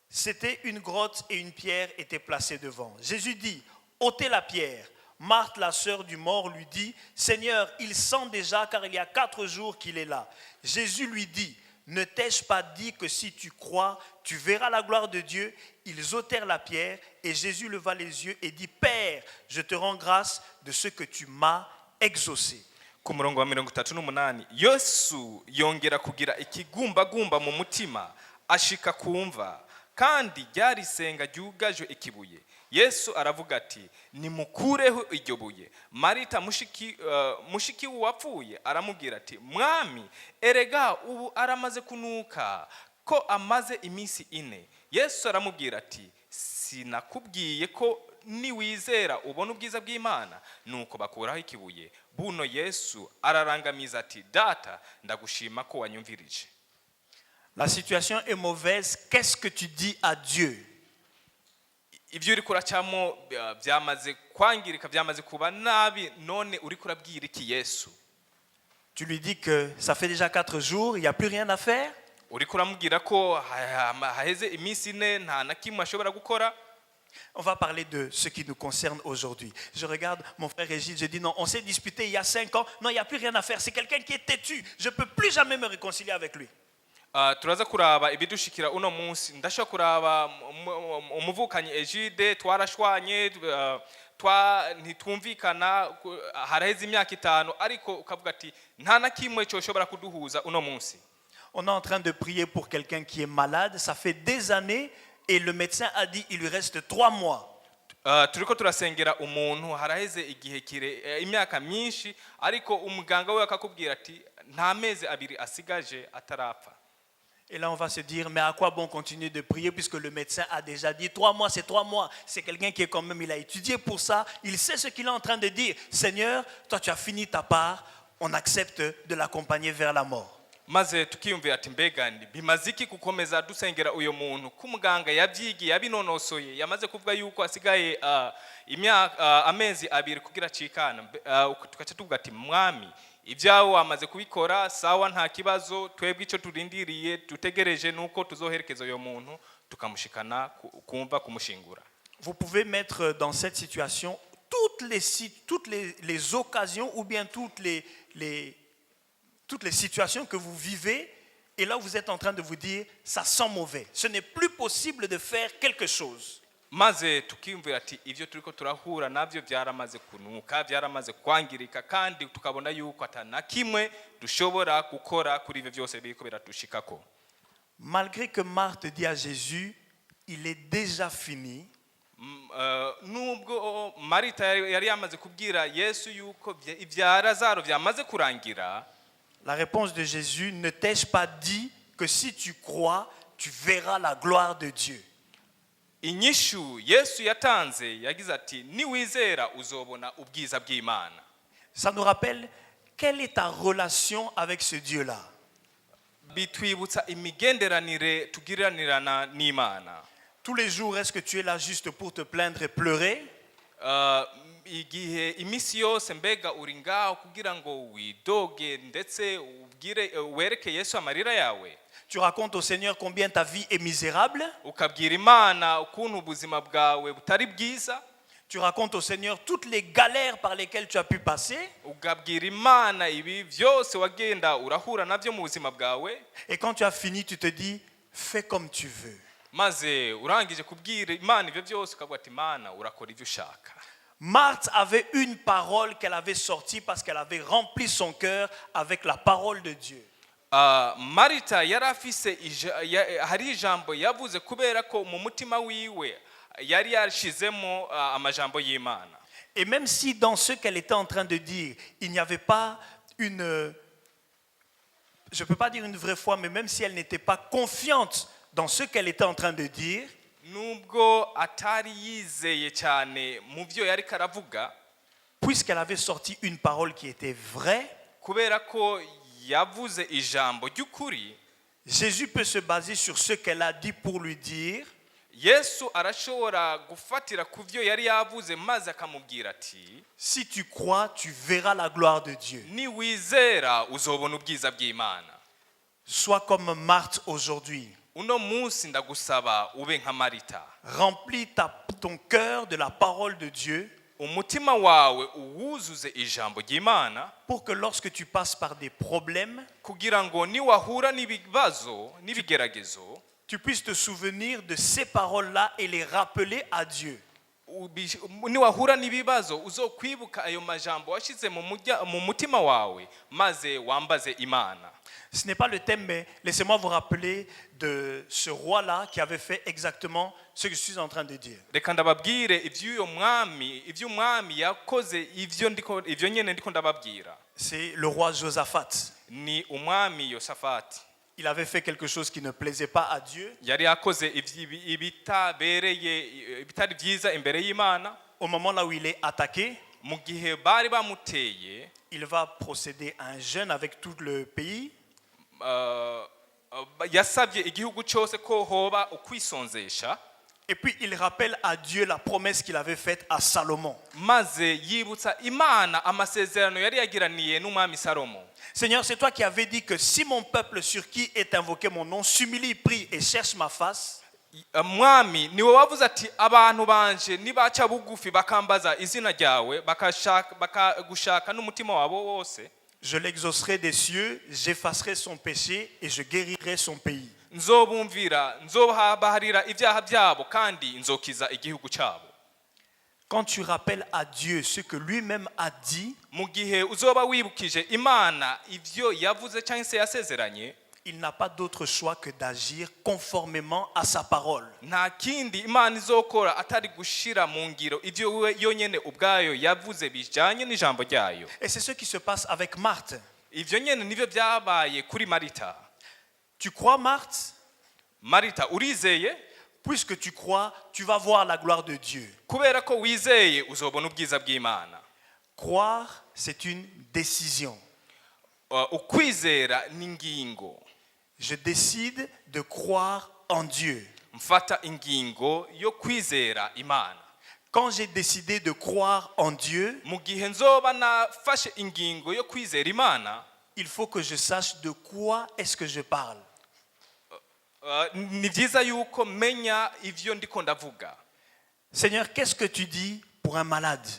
C'était une grotte et une pierre était placée devant. Jésus dit, ôtez la pierre. Marthe, la sœur du mort, lui dit, Seigneur, il sent déjà car il y a 4 jours qu'il est là. Jésus lui dit, ne t'ai-je pas dit que si tu crois, tu verras la gloire de Dieu? Ils ôtèrent la pierre et Jésus leva les yeux et dit, Père, je te rends grâce de ce que tu m'as exaucé. Ku murongo wa 38 Yesu yongera kugira ikigumbagumba mu mutima ashika kumva kandi ryari senga ryugajwe ikibuye. Yesu aravuga ati nimukureho iryo buye. Marita mushiki wapfuye aramubwira ati mwami erega ubu aramaze kunuka ko amaze iminsi 4. Yesu aramubwira ati sinakubwiye ko niwizera ubona ubwiza bw'Imana? Nuko bakuraho ikibuye. Buno Yesu ararangamiza ati data ndagushima ko wanyumvirije. La situation est mauvaise, qu'est-ce que tu dis à Dieu? Ibyo uri kuracamo byamaze kwangirika, byamaze kuba nabi, none uri kurabwira iki Yesu? Tu lui dis que ça fait déjà 4 jours, il n'y a plus rien à faire? Uri kuramubwira ko haheze iminsi 4 nta na kimwe ashobora gukora? On va parler de ce qui nous concerne aujourd'hui. Je regarde mon frère Régis, je dis non, on s'est disputé il y a 5 ans, non, il n'y a plus rien à faire, c'est quelqu'un qui est têtu, je ne peux plus jamais me réconcilier avec lui. Turaza kuraba ibidushikira uno munsi, ndashaka kuraba umuvukanyi Egide twarashwanye ntitumvikana haraheze imyaka 5 ariko ukavuga ati nta na kimwe cyo shobora kuduhuza uno munsi. On est en train de prier pour quelqu'un qui est malade, ça fait des années et le médecin a dit il lui reste 3 mois. Turiko turasengera umuntu haraheze igihe kire imyaka myinshi ariko umuganga we akakubwira ati nta mezi 2 asigaje atarapfa. Et là on va se dire mais à quoi bon continuer de prier puisque le médecin a déjà dit 3 mois, c'est 3 mois. C'est quelqu'un qui est quand même, il a étudié pour ça, il sait ce qu'il est en train de dire. Seigneur, toi tu as fini ta part, on accepte de l'accompagner vers la mort. Maze tukiyumvira ati mbega bimaziki gukomeza dusengera uyo muntu kumuganga yabyigiye yabinonosoye yamaze kuvuga yuko asigaye imyaka amezi 2 kugira cikana tukaca tuvuga ati mwami ibyawo wamaze kubikora sawa nta kibazo twebwe ico turindiriye dutegereje nuko tuzoherekeza uyo muntu tukamushikana kumva kumushingura. Vous pouvez mettre dans cette situation toutes les occasions ou bien toutes les situations que vous vivez et là vous êtes en train de vous dire ça sent mauvais, ce n'est plus possible de faire quelque chose. Maze tukimvira ati ivyo turiko turahura navyo byaramaze kunuka byaramaze kwangirika kandi tukabona yuko atana kimwe dushobora gukora kuri ivyo byose biriko biratushikako. Malgré que Marthe dit à Jésus il est déjà fini, nubwo Marita yari yamaze kubwira Yesu yuko ivya Lazaro byamaze kurangira, la réponse de Jésus, ne t'ai-je pas dit que si tu crois, tu verras la gloire de Dieu? Inyishu Yesu yatanze yagize ati niwizera uzobona ubwiza bw'Imana. Ça nous rappelle quelle est ta relation avec ce Dieu-là? Bitwibutsa imigenderanire tugiranirana n'Imana. Tous les jours, est-ce que tu es là juste pour te plaindre et pleurer? Igihe imisi yose mbega uri ngaho kugira ngo widoge ndetse ubwire wereke Yesu amarira yawe? Tu racontes au Seigneur combien ta vie est misérable? Ukabwira Imana ukuntu ubuzima bwawe butari bwiza? Tu racontes au Seigneur toutes les galères par lesquelles tu as pu passer? Ukabwira Imana ibi byose wagenda urahura navyo mu buzima bwawe? Et quand tu as fini, tu te dis fais comme tu veux. Maze urangije kubwira Imana ivyo byose ukavuga ati Imana urakora ivyo ushaka. Marthe avait une parole qu'elle avait sortie parce qu'elle avait rempli son cœur avec la parole de Dieu. Marita yarafise hari ijambo yavuze kubera ko mu mutima wiwe yari yashizemo amajambo y'Imana. Et même si dans ce qu'elle était en train de dire, il n'y avait pas je peux pas dire une vraie foi, mais même si elle n'était pas confiante dans ce qu'elle était en train de dire, nubwo atari yizeye cyane mu byo yari karavuga, puisqu'elle avait sorti une parole qui était vraie, kubera ko yavuze ijambo ry'ukuri, Jésus peut se baser sur ce qu'elle a dit pour lui dire, yesu arashobora gufatira ku byo yari yavuze maze akamubwira ati si tu crois, tu verras la gloire de Dieu. niwizera uzobona ubwiza bw'Imana. Sois comme Marthe aujourd'hui. Uno munsi ndagusaba ube nka Marita. Remplis ton cœur de la parole de Dieu umutima wawe uwuzuze ijambo ry'Imana pour que lorsque tu passes par des problèmes, kugira ngo niwahura n'ibibazo n'ibigeragezo tu puisses te souvenir de ces paroles-là et les rappeler à Dieu. niwahura n'ibibazo uzokwibuka ayo majambo washize mu mutima wawe maze wambaze Imana. Ce n'est pas le thème, mais laissez-moi vous rappeler de ce roi-là qui avait fait exactement ce que je suis en train de dire. Reka ndababwire ivy'umwami yakoze ivyo nyene ndiko ndababwira. C'est le roi Josaphat. Ni umwami Yosafati. Il avait fait quelque chose qui ne plaisait pas à Dieu. Yari yakoze ibitari byiza imbere y'Imana. Au moment là où il est attaqué, mu gihe bari bamuteye, il va procéder à un jeûne avec tout le pays. Yasabye igihugu cyose ko hoba ukwisonzesha. Et puis il rappelle à Dieu la promesse qu'il avait faite à Salomon. Maze yibutsa Imana amasezerano yari yagiraniye n'umwami Salomo. Seigneur, c'est toi qui avais dit que si mon peuple sur qui est invoqué mon nom s'humilie, prie et cherche ma face, mwami niwe wavuze ati abantu banje nibaca bugufi bakambaza izina ryawe bakagushaka n'umutima wabo wose, je l'exaucerai des cieux, j'effacerai son péché et je guérirai son pays. Nzobumvira, nzobaharira ibyaha byabo kandi nzokiza igihugu cyabo. Quand tu rappelles à Dieu ce que lui-même a dit, mu gihe uzoba wibukije Imana ivyo yavuze cyangwa se yasezeranye, il n'a pas d'autre choix que d'agir conformément à sa parole. nta kindi Imana izokora atari gushira mu ngiro ivyo yonyene ubwayo yavuze bijanye n'ijambo ryayo. Et c'est ce qui se passe avec Marthe. Ivyo nyene nivyo byabaye kuri Marita. Tu crois, Marthe? Marita, urizeye? Puisque tu crois, tu vas voir la gloire de Dieu. Kubera ko wizeye uzobona ubwiza bw'Imana. Croire, c'est une décision. Ukwizera n'ingingo. Je décide de croire en Dieu. Mfata ingingo yo kwizera Imana. Quand j'ai décidé de croire en Dieu, mu gihe nzoba nafashe ingingo yo kwizera Imana, il faut que je sache de quoi est-ce que je parle. Ni byiza yuko menya ivyo ndiko ndavuga. Seigneur, qu'est-ce que tu dis pour un malade?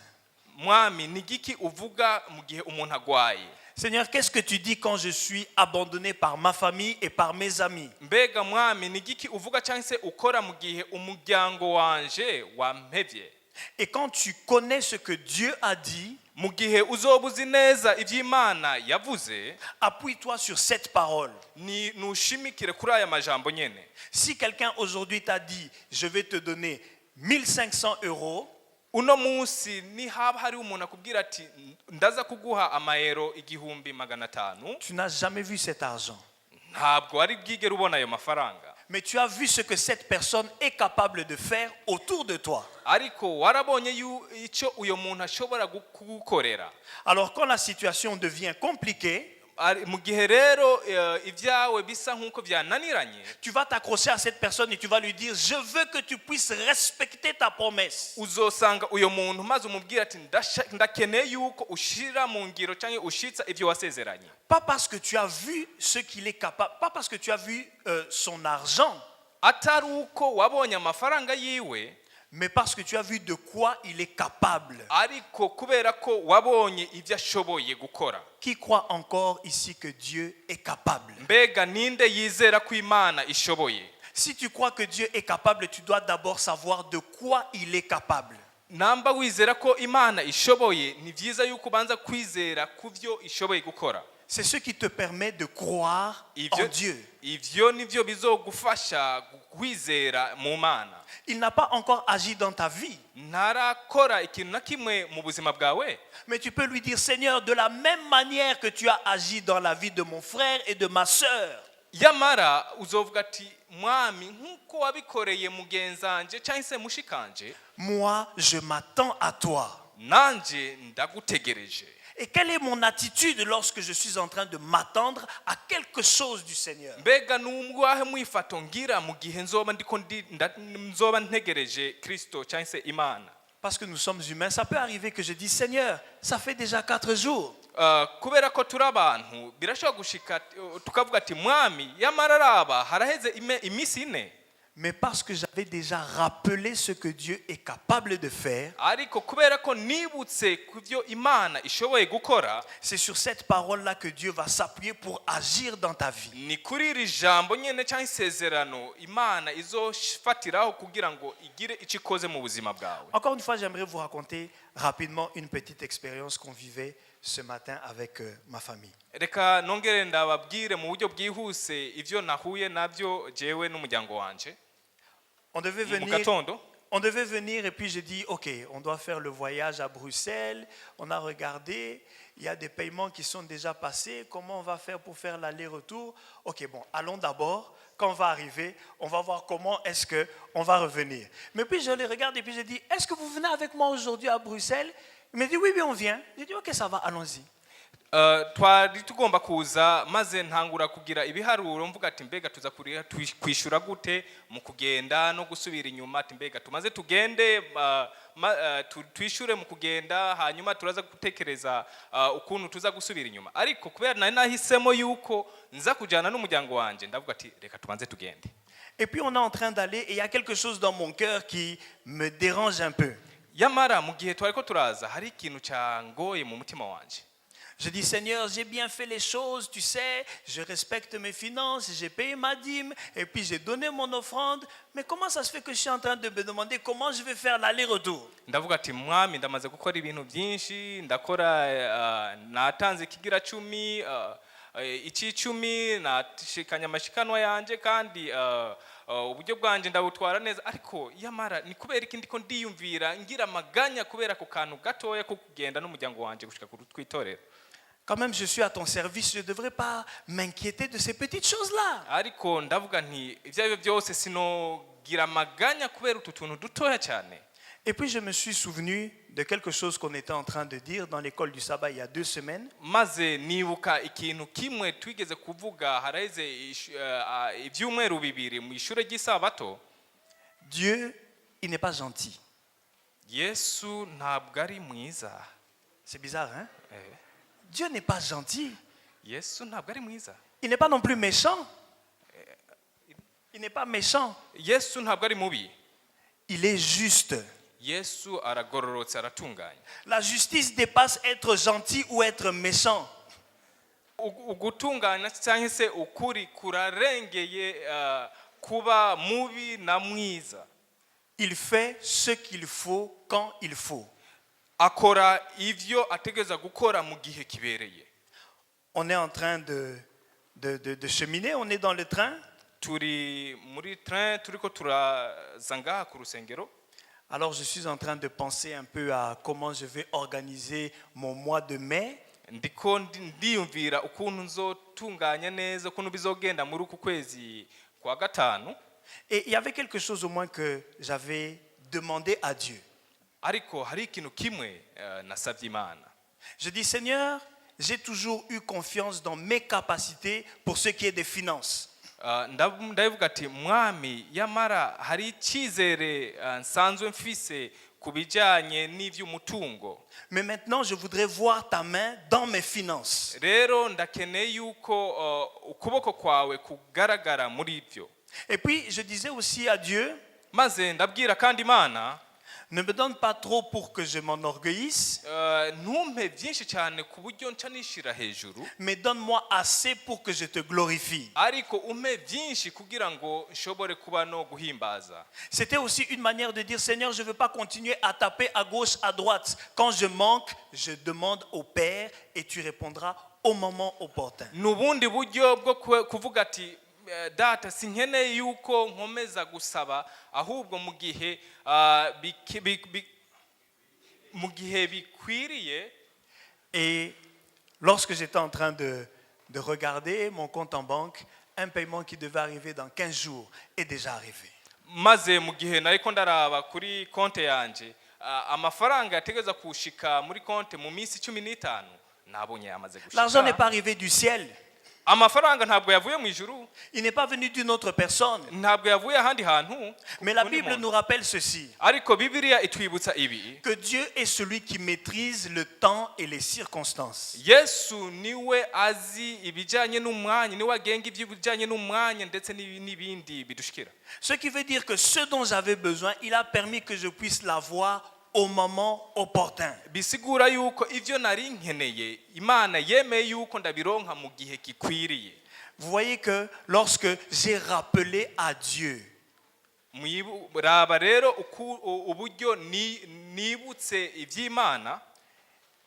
Mwami, ni giki uvuga mu gihe umuntu agwaye? Seigneur, qu'est-ce que tu dis quand je suis abandonné par ma famille et par mes amis? Mbega mwami, ni giki uvuga cyangwa se ukora mu gihe umuryango wanje wampevye? Et quand tu connais ce que Dieu a dit, mu gihe uzoba uzi neza ivy'Imana yavuze, appuie-toi sur cette parole. ni nushimikire kuri aya majambo nyene. Si quelqu'un aujourd'hui t'a dit, je vais te donner 1500 €, uno munsi ni haba hari umuntu akubwira ati ndaza kuguha amayero 1500, tu n'as jamais vu cet argent. ntabwo ari bwigere ubona ayo mafaranga. Mais tu as vu ce que cette personne est capable de faire autour de toi. Ariko warabonye icyo uyo muntu ashobora kugukorera. Alors quand la situation devient compliquée, mu gihe rero ibyawe bisa nkuko byananiranye, tu vas t'accrocher à cette personne et tu vas lui dire, je veux que tu puisses respecter ta promesse. uzosanga uyo muntu maze umubwira ati ndakeneye yuko ushira mu ngiro cyangwa ushitsa ivyo wasezeranye. Pas parce que tu as vu ce qu'il est capable, pas parce que tu as vu son argent, atari uko wabonye amafaranga yiwe, mais parce que tu as vu de quoi il est capable. ariko kubera ko wabonye ivyo ashoboye gukora. Qui croit encore ici que Dieu est capable? Mbega ninde yizera ko Imana ishoboye? Si tu crois que Dieu est capable, tu dois d'abord savoir de quoi il est capable. Namba wizera ko Imana ishoboye, ni vyiza yuko banza kwizera kuvyo ishoboye gukora. C'est ce qui te permet de croire en Dieu. Ivyo nivyo bizogufasha kwizera mu Mana. Il n'a pas encore agi dans ta vie. Ntarakora ikintu na kimwe mu buzima bwawe. Mais tu peux lui dire, Seigneur, de la même manière que tu as agi dans la vie de mon frère et de ma sœur, Yamara uzovuga ati mwami nkuko wabikoreye mugenzanje cyangwa se mushikanje, moi je m'attends à toi. nanje ndagutegereje. Et quelle est mon attitude lorsque je suis en train de m'attendre à quelque chose du Seigneur? mbega n'ubwahe mwifato ngira mu gihe nzoba ntegereje Kristo cyangwa se Imana. Parce que nous sommes humains, ça peut arriver que je dise, Seigneur, ça fait déjà 4 jours. Kubera ko turi abantu birashobora gushika tukavuga ati mwami yamara araba haraheze iminsi ine. Mais parce que j'avais déjà rappelé ce que Dieu est capable de faire, ariko kubera ko nibutse kuvyo Imana ishoboye gukora, c'est sur cette parole-là que Dieu va s'appuyer pour agir dans ta vie. ni kuri iri jambo nyene cyangwa isezerano Imana izofatiraho kugira ngo igire icyo ikoze mu buzima bwawe. Encore une fois, j'aimerais vous raconter rapidement une petite expérience qu'on vivait ce matin avec ma famille. Reka nongere ndababwire mu buryo bwihuse ivyo nahuye navyo jewe n'umuryango wanje. On devait venir et puis j'ai dit, ok, on doit faire le voyage à Bruxelles. On a regardé, il y a des paiements qui sont déjà passés. Comment on va faire pour faire l'aller-retour? Ok, bon, allons d'abord. Quand on va arriver, on va voir comment est-ce qu'on va revenir. Mais puis je les regarde et puis je dis, est-ce que vous venez avec moi aujourd'hui à Bruxelles? Il me dit, oui, on vient. J'ai dit, ok, ça va, allons-y. Twari tugomba kuza maze ntangura kugira ibiharuro mvuga ati mbega tuza kwishura gute mu kugenda no gusubira inyuma, ati mbega tumaze tugende twishure mu kugenda hanyuma turaza gutekereza ukuntu tuza gusubira inyuma. Ariko kubera nari nahisemo yuko nza kujana n'umuryango wanje ndavuga ati reka tumanze tugende. Et puis on est en train d'aller et il y a quelque chose dans mon cœur qui me dérange un peu. Yamara mu gihe twariko turaza hari ikintu cyangoye mu mutima wanje. Je dis, Seigneur, j'ai bien fait les choses, tu sais, je respecte mes finances, j'ai payé ma dîme, et puis j'ai donné mon offrande. Mais comment ça se fait que je suis en train de me demander comment je vais faire l'aller-retour? Ndavuga ati mwami ndamaze gukora ibintu byinshi, ndakora natanze kigira 10 icicumi nashikanya amashikanwa yanje kandi uburyo bwanje ndabutwara neza, ariko yamara ni kubera iki ndiko ndiyumvira ngira amaganya kubera ko kantu gatoya ko kugenda n'umuryango wanje gushika ku twitorera. Quand même, je suis à ton service, je ne devrais pas m'inquiéter de ces petites choses-là. Ariko ndavuga nti ivyo byose sinogira amaganya kubera utuntu dutoya cyane. Et puis je me suis souvenu de quelque chose qu'on était en train de dire dans l'école du sabbat il y a 2 semaines. Maze nibuka ikintu kimwe twigeze kuvuga haraize ivyumweru bibiri mu ishure ry'isabato. Dieu, il n'est pas gentil. Yesu ntabwo ari mwiza. C'est bizarre, hein? Dieu n'est pas gentil. Yesu ntabwo ari mwiza. Il n'est pas non plus méchant. Il n'est pas méchant. Yesu ntabwo ari mubi. Il est juste. Yesu aragororotse aratunganya. La justice dépasse être gentil ou être méchant. Ugutunganya cyangwa se ukuri kurarengeye kuba mubi na mwiza. Il fait ce qu'il faut quand il faut. Akora ivyo ategeza gukora mu gihe kibereye. On est en train de cheminer, on est dans le train. Turi muri train turiko turazanga ku rusengero. Alors je suis en train de penser un peu à comment je vais organiser mon mois de mai. Ndiko ndiyumvira ukuntu nzotunganya neza ukuntu bizogenda muri uku kwezi kwa gatanu. Et il y avait quelque chose au moins que j'avais demandé à Dieu. Ariko hari ikintu kimwe nasavye Imana. Je dis, Seigneur, j'ai toujours eu confiance dans mes capacités pour ce qui est des finances. Ndavuga ati mwami yamara hari icyizere nsanzwe mfise kubijanye n'ivy'umutungo. Mais maintenant je voudrais voir ta main dans mes finances. Rero ndakeneye yuko ukuboko kwawe kugaragara muri ivyo. Et puis je disais aussi à Dieu, maze ndabwira kandi Imana, ne me donne pas trop pour que je m'enorgueillisse, ntumpe byinshi cyane ku buryo nca nishira hejuru, mais donne-moi assez pour que je te glorifie. Ariko umpe byinshi kugira ngo nshobore kuba no guhimbaza. C'était aussi une manière de dire, Seigneur, je ne veux pas continuer à taper à gauche, à droite. Quand je manque, je demande au Père et tu répondras au moment opportun. Nubundi buryo bwo kuvuga ati data sinkeneye yuko nkomeza gusaba ahubwo mu gihe bikwiriye. Et lorsque j'étais en train de regarder mon compte en banque, un paiement qui devait arriver dans 15 jours est déjà arrivé. Maze mu gihe nariko ndaraba kuri konte yanje amafaranga yategeza kushika muri konte mu minsi 15 nabonye yamaze L'argent n'est gushika pas arrivé du ciel. amafaranga ntabwo yavuye mu ijuru Il n'est pas venu d'une autre personne. ntabwo yavuye ahandi hantu Mais la kundi Bible muntu. nous rappelle ceci, ariko bibiliya itwibutsa ibi que Dieu est celui qui maîtrise le temps et les circonstances. yesu niwe azi ibijyanye n'umwanya niwe agenga iby'ibijyanye n'umwanya ndetse n'ibindi bidushikira. Ce qui veut dire que ce dont j'avais besoin, il a permis que je puisse l'avoir au moment opportun. bisigura yuko ivyo nari nkeneye imana yemeye yuko ndabironka mu gihe gikwiriye. Vous voyez que lorsque j'ai rappelé à Dieu, raba rero uburyo nibutse iby'imana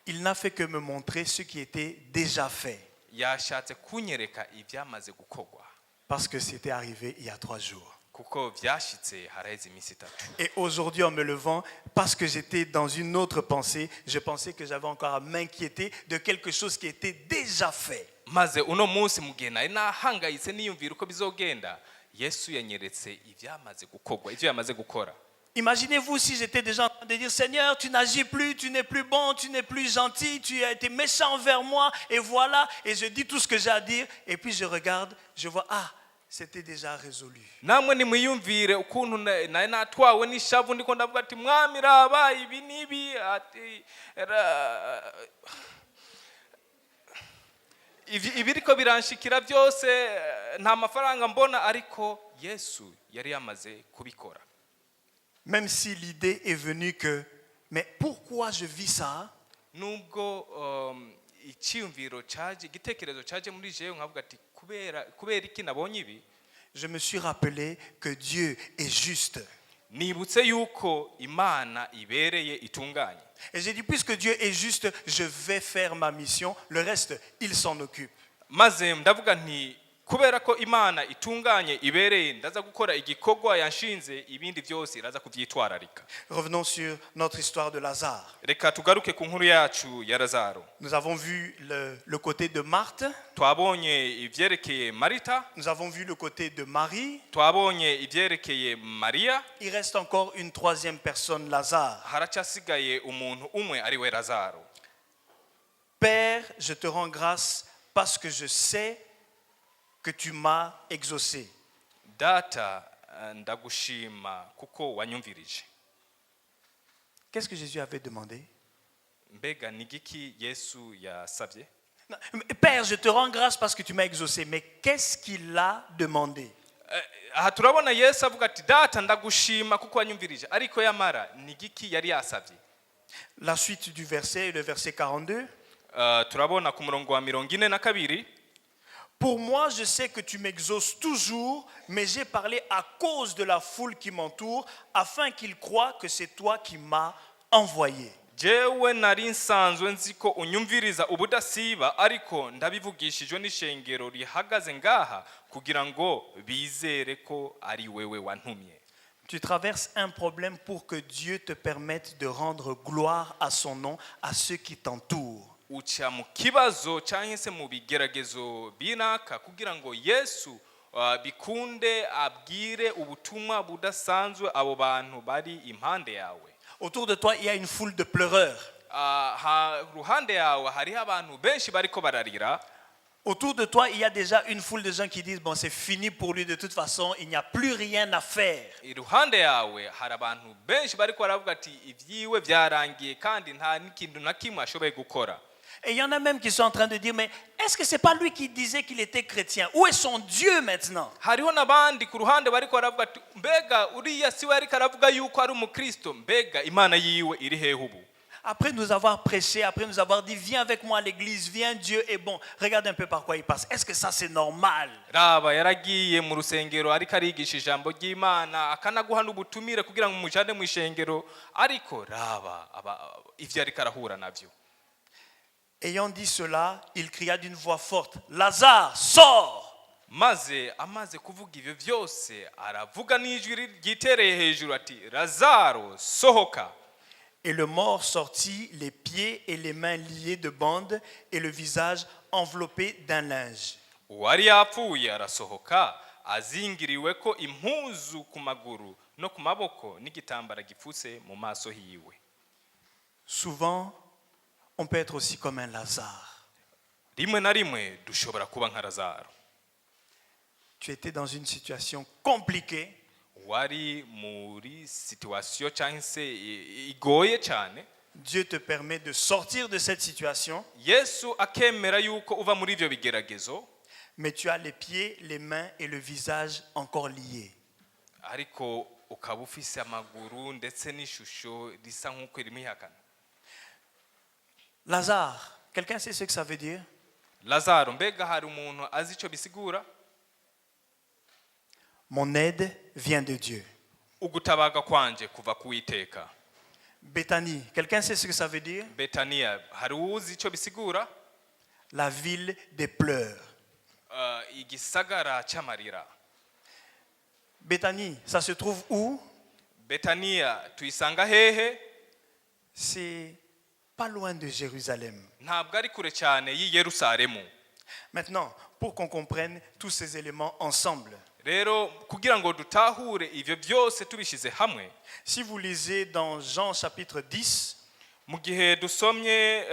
il n'a fait que me montrer ce qui était déjà fait. yashatse kunyereka ibyamaze gukorwa Parce que c'était arrivé il y a 3 jours. kuko byashitse haraheze iminsi 3. Et aujourd'hui, en me levant, parce que j'étais dans une autre pensée, je pensais que j'avais encore à m'inquiéter de quelque chose qui était déjà fait. maze uno munsi mu gihe nari nahangayitse niyumvira uko bizogenda yesu yanyeretse ibyamaze gukorwa ivyo yamaze gukora. Imaginez-vous si j'étais déjà en train de dire, Seigneur, tu n'agis plus, tu n'es plus bon, tu n'es plus gentil, tu as été méchant envers moi, et voilà, et je dis tout ce que j'ai à dire, et puis je regarde, je vois, ah, c'était déjà résolu. namwe nimwiyumvire ukuntu nari natwawe n'ishavu ndiko ndavuga ati mwami raba ibi nibi ati ibiriko biranshikira byose nta mafaranga mbona ariko yesu yari yamaze kubikora. Même si l'idée est venue que, mais pourquoi je vis ça? nubwo icyumviro cyaje igitekerezo cyaje muri jewe nkavuga ati kubera iki nabonye ibi, Je me suis rappelé que Dieu est juste. nibutse yuko imana ibereye itunganye. Et j'ai dit, puisque Dieu est juste, je vais faire ma mission, le reste, il s'en occupe. maze ndavuga nti kubera ko imana itunganye ibereye ndaza gukora igikorwa yanshinze ibindi byose iraza kubyitwararika. Revenons sur notre histoire de Lazare. Reka tugaruke ku nkuru yacu ya Lazaro. Nous avons vu le côté de Marthe, twabonye ivyerekeye Marita, nous avons vu le côté de Marie. twabonye ivyerekeye Maria, Il reste encore une troisième personne, Lazare. haracyasigaye umuntu umwe ari we Lazaro. Père, je te rends grâce parce que je sais que tu m'as exaucé. Data, ndagushima kuko wanyumvirije. Qu'est-ce que Jésus avait demandé? Mbega nigiki Yesu yasavye? Non, Père, je te rends grâce parce que tu m'as exaucé. Mais qu'est-ce qu'il a demandé? Aha turabona Yesu avuga ati data ndagushima kuko wanyumvirije, ariko yamara nigiki yari yasavye? La suite du verset, le verset 42. Turabona ku murongo wa 42. Pour moi, je sais que tu m'exauces toujours, mais j'ai parlé à cause de la foule qui m'entoure, afin qu'ils croient que c'est toi qui m'as envoyé. Jewe nari nsanzwe nzi ko unyumviriza ubudasiba, ariko ndabivugishijwe n'ishengero rihagaze ngaha kugira ngo bizere ko ari wewe wantumye. Tu traverses un problème pour que Dieu te permette de rendre gloire à son nom à ceux qui t'entourent. Uca mu kibazo cyangwa se mu bigeragezo binaka kugira ngo Yesu bikunde abwire ubutumwa budasanzwe abo bantu bari impande yawe. Autour de toi, il y a une foule de pleureurs. Ruhande yawe hariho abantu benshi bariko bararira. Autour de toi, il y a déjà une foule de gens qui disent, bon, c'est fini pour lui de toute façon, il n'y a plus rien à faire. Iruhande yawe hari abantu benshi bariko baravuga ati ivyiwe byarangiye kandi nta n'ikintu na kimwe ashoboye gukora. Et il y en a même qui sont en train de dire, mais est-ce que c'est pas lui qui disait qu'il était chrétien? Où est son Dieu maintenant? Hariho nabandi ku ruhande bariko baravuga ati mbega uriya si we ariko aravuga yuko ari umukristo, mbega imana yiwe iri hehe ubu? Après nous avoir prêché, après nous avoir dit, viens avec moi à l'église, viens, Dieu est bon. Regarde un peu par quoi il passe. Est-ce que ça c'est normal? Raba yaragiye mu rusengero ariko arigisha ijambo ry'Imana akanaguha n'ubutumire kugira ngo mujane mu ishengero, ariko raba ivyo ariko arahura navyo. Ayant dit cela, il cria d'une voix forte, Lazare, sors! Maze amaze kuvuga ivyo vyose aravuga n'ijwi ryitereye hejuru ati Lazaro sohoka. Et le mort sortit, les pieds et les mains liés de bandes et le visage enveloppé d'un linge. Uwari yapfuye arasohoka azingiriwe ko impuzu ku maguru no ku maboko n'igitambara gipfutse mu maso hiwe. Souvent, on peut être aussi comme un Lazare. rimwe na rimwe dushobora kuba nka Lazaro. Tu étais dans une situation compliquée. Wari muri situation cyangwa se igoye cyane. Dieu te permet de sortir de cette situation. Yesu akemera yuko uva muri ibyo bigeragezo. Mais tu as les pieds, les mains et le visage encore liés. Ariko ukaba ufise amaguru ndetse n'ishusho risa nk'uko rimihakana. Lazare, quelqu'un sait ce que ça veut dire? Lazaro, mbega hari umuntu azi icyo bisigura? Mon aide vient de Dieu. Ugutabaga kwanje kuva kuwiteka. Béthanie, quelqu'un sait ce que ça veut dire? Betania, hari uzi icyo bisigura? La ville des pleurs. Igisagara cy'amarira. Béthanie, ça se trouve où? Betania tuyisanga hehe? C'est pas loin de Jérusalem. Ntabwo ari kure cyane y'i Yerusalemu. Maintenant, pour qu'on comprenne tous ces éléments ensemble. Rero kugira ngo dutahure ivyo byose tubishize hamwe. Si vous lisez dans Jean chapitre 10, mu gihe dusomye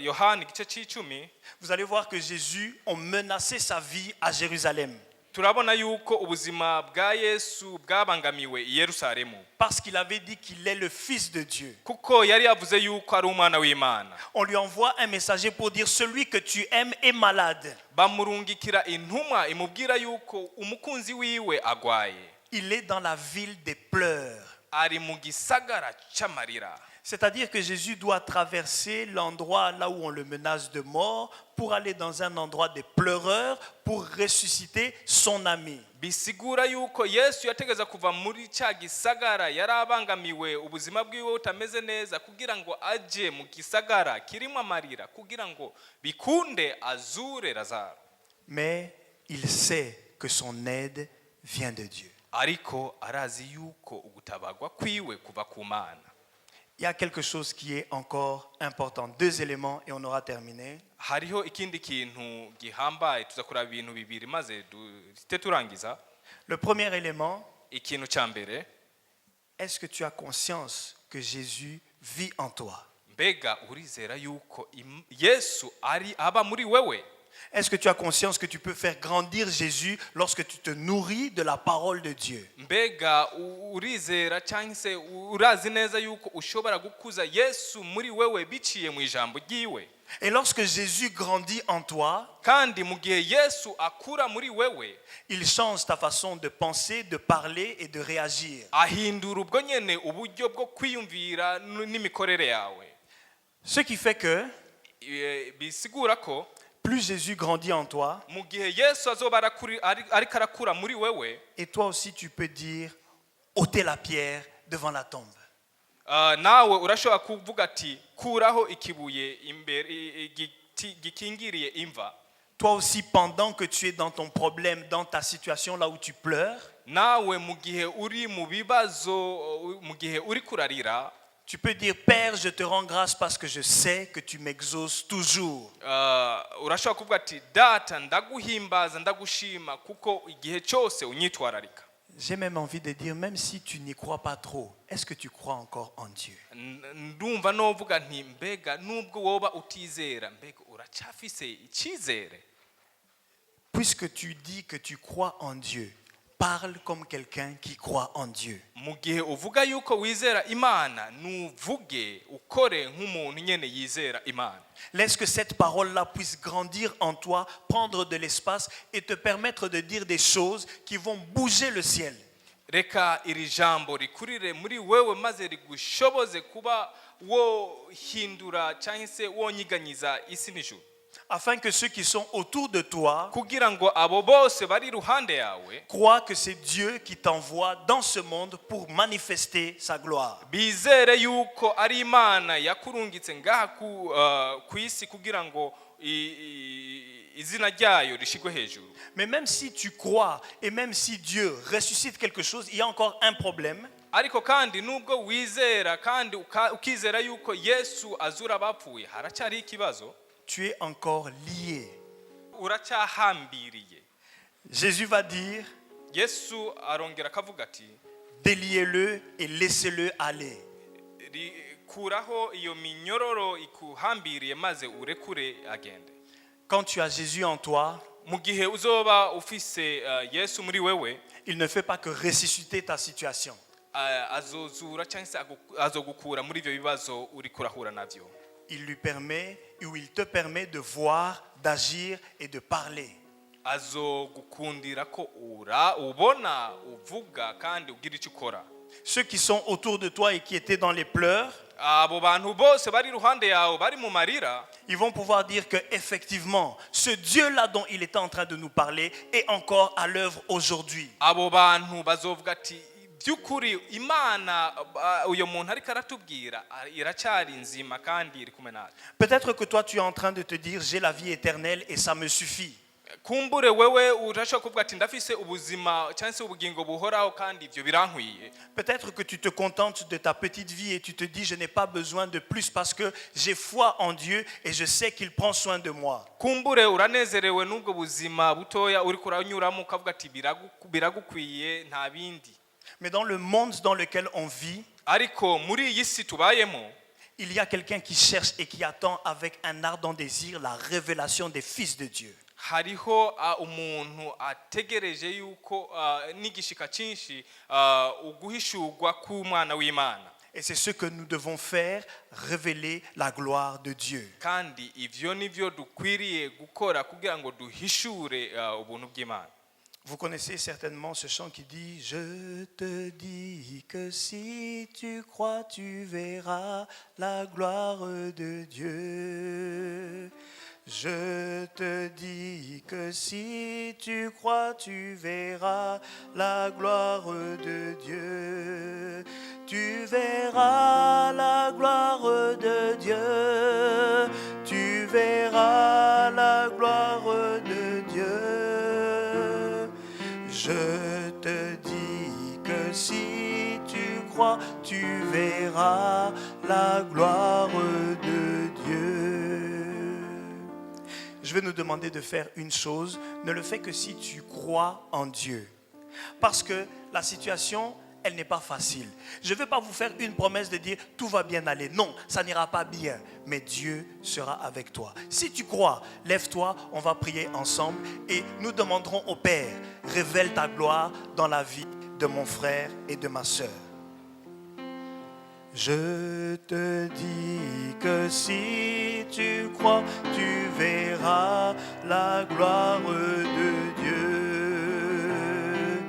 Yohana igice c'icumi, vous allez voir que Jésus a menacé sa vie à Jérusalem. Turabona yuko ubuzima bwa Yesu bwabangamiwe i Yerusalemu. Parce qu'il avait dit qu'il est le fils de Dieu. Kuko yari yavuze yuko ari umwana w'Imana. On lui envoie un messager pour dire celui que tu aimes est malade. Bamurungikira intumwa imubwira yuko umukunzi wiwe agwaye. Il est dans la ville des pleurs. Ari mu gisagara c'amarira. C'est-à-dire que Jésus doit traverser l'endroit là où on le menace de mort pour aller dans un endroit des pleureurs pour ressusciter son ami. Bisigura yuko Yesu yategeza kuva muri cya gisagara yarabangamiwe ubuzima bwiwe utameze neza kugira ngo aje mu gisagara kirimo amarira kugira ngo bikunde azure Lazaro. Mais il sait que son aide vient de Dieu. Ariko arazi yuko ugutabagwa kwiwe kuva ku Mana. Il y a quelque chose qui est encore important. 2 éléments et on aura terminé. Hariho ikindi kintu gihambaye tuzakura ibintu bibiri maze duhite turangiza. Le premier élément, ikintu cya mbere, est-ce que tu as conscience que Jésus vit en toi? Mbega urizera yuko Yesu ari aba muri wewe? Est-ce que tu as conscience que tu peux faire grandir Jésus lorsque tu te nourris de la parole de Dieu? Mbega urizera cyangwa se urazi neza yuko ushobora gukuza Yesu muri wewe biciye mu ijambo ryiwe? Et lorsque Jésus grandit en toi, kandi mu gihe Yesu akura muri wewe, il change ta façon de penser, de parler et de réagir. Ahindura ubwo nyene uburyo bwo kwiyumvira n'imikorere yawe. Ce qui fait que bisigura ko plus Jésus grandit en toi, mu gihe Yesu azoba ariko arakura muri wewe, et toi aussi tu peux dire ôtez la pierre devant la tombe. Nawe urashobora kuvuga ati kuraho ikibuye imbere gikingiriye imva. Toi aussi, pendant que tu es dans ton problème, dans ta situation là où tu pleures, nawe mu gihe uri mu bibazo, mu gihe uri kurarira, tu peux dire Père, je te rends grâce parce que je sais que tu m'exauces toujours. Urashobora kuvuga ati data ndaguhimbaza ndagushima kuko igihe cyose unyitwararika. J'ai même envie de dire, même si tu n'y crois pas trop, est-ce que tu crois encore en Dieu? Ndumva novuga nti mbega nubwo woba utizera mbega uracyafise icyizere. Puisque tu dis que tu crois en Dieu, parle comme quelqu'un qui croit en Dieu. Mu gihe uvuga yuko wizera Imana, nuvuge ukore nk'umuntu nyene yizera Imana. Laisse que cette parole-là puisse grandir en toi, prendre de l'espace et te permettre de dire des choses qui vont bouger le ciel. Reka iri jambo rikurire muri wewe maze rigushoboze kuba wo hindura cyangwa se wonyiganyiza isi n'ijuru. Afin que ceux qui sont autour de toi kugira ngo abo bose bari ruhande yawe croient que c'est Dieu qui t'envoie dans ce monde pour manifester sa gloire. Bizere yuko ari Imana yakurungitse ngaha ku isi kugira ngo izina ryayo rishigwe hejuru. Mais même si tu crois et même si Dieu ressuscite quelque chose, il y a encore un problème. Ariko kandi nubwo wizera kandi ukizera yuko Yesu azura abapfuye, haracyari ikibazo. Tu es encore lié. Uracyahambiriye. Jésus va dire, Yesu arongera akavuga ati, déliez-le et laissez-le aller. Kuraho iyo minyororo ikuhambiriye maze urekure agende. Quand tu as Jésus en toi, mu gihe uzoba ufise yesu muri wewe il ne fait pas que ressusciter ta situation. azozura cyangwa se azogukura muri ibyo bibazo uri kurahura nabyo. Il lui permet ou il te permet de voir, d'agir et de parler. Azogukundira ko ubona uvuga kandi ugira icyo ukora. Ceux qui sont autour de toi et qui étaient dans les pleurs, abo bantu bose bari iruhande yawe bari mu marira, ils vont pouvoir dire que effectivement, ce Dieu-là dont il était en train de nous parler est encore à l'œuvre aujourd'hui. abo bantu bazovuga ati by'ukuri imana uyo muntu ariko aratubwira iracyari nzima kandi iri kumwe natwe. Peut-être que toi tu es en train de te dire j'ai la vie éternelle et ça me suffit. Kumbure wewe urashobora kuvuga ati ndafise ubuzima cyangwa se ubugingo buhoraho kandi ibyo birankwiye. Peut-être que tu te contentes de ta petite vie et tu te dis je n'ai pas besoin de plus parce que j'ai foi en Dieu et je sais qu'il prend soin de moi. Kumbure uranezerewe n'ubwo buzima butoya uri kuranyuramo ukavuga ati biragukwiye nta bindi. Mais dans le monde dans lequel on vit, ariko muri iyi si tubayemo, il y a quelqu'un qui cherche et qui attend avec un ardent désir la révélation des fils de Dieu. hariho umuntu ategereje yuko n'igishika cyinshi uguhishurwa k'umwana w'Imana. Et c'est ce que nous devons faire, révéler la gloire de Dieu. Kandi ivyo nivyo dukwiriye gukora kugira ngo duhishure ubuntu bw'Imana. Vous connaissez certainement ce chant qui dit « Je te dis que si tu crois, tu verras la gloire de Dieu. Je te dis que si tu crois, tu verras la gloire de Dieu. Tu verras la gloire de Dieu. Tu verras la gloire de Dieu. Je te dis que si tu crois, tu verras la gloire de Dieu. » Je vais nous demander de faire une chose, ne le fais que si tu crois en Dieu. Parce que la situation, elle n'est pas facile. Je ne vais pas vous faire une promesse de dire tout va bien aller. Non, ça n'ira pas bien, mais Dieu sera avec toi. Si tu crois, lève-toi, on va prier ensemble et nous demanderons au Père, révèle ta gloire dans la vie de mon frère et de ma sœur. Je te dis que si tu crois, tu verras la gloire de Dieu.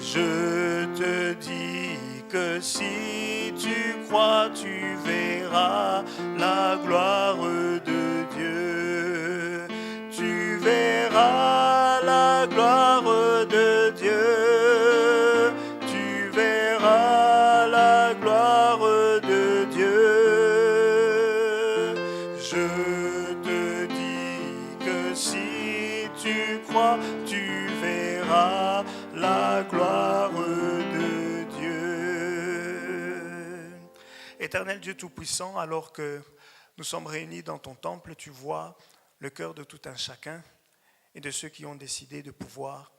Je te dis que si tu crois, tu verras la gloire de Dieu. Tu verras la gloire de Dieu. Tu verras la gloire de Dieu. Je te dis que si tu crois, tu verras la gloire de Dieu. Éternel Dieu Tout-Puissant, alors que nous sommes réunis dans ton temple, tu vois le cœur de tout un chacun et de ceux qui ont décidé de pouvoir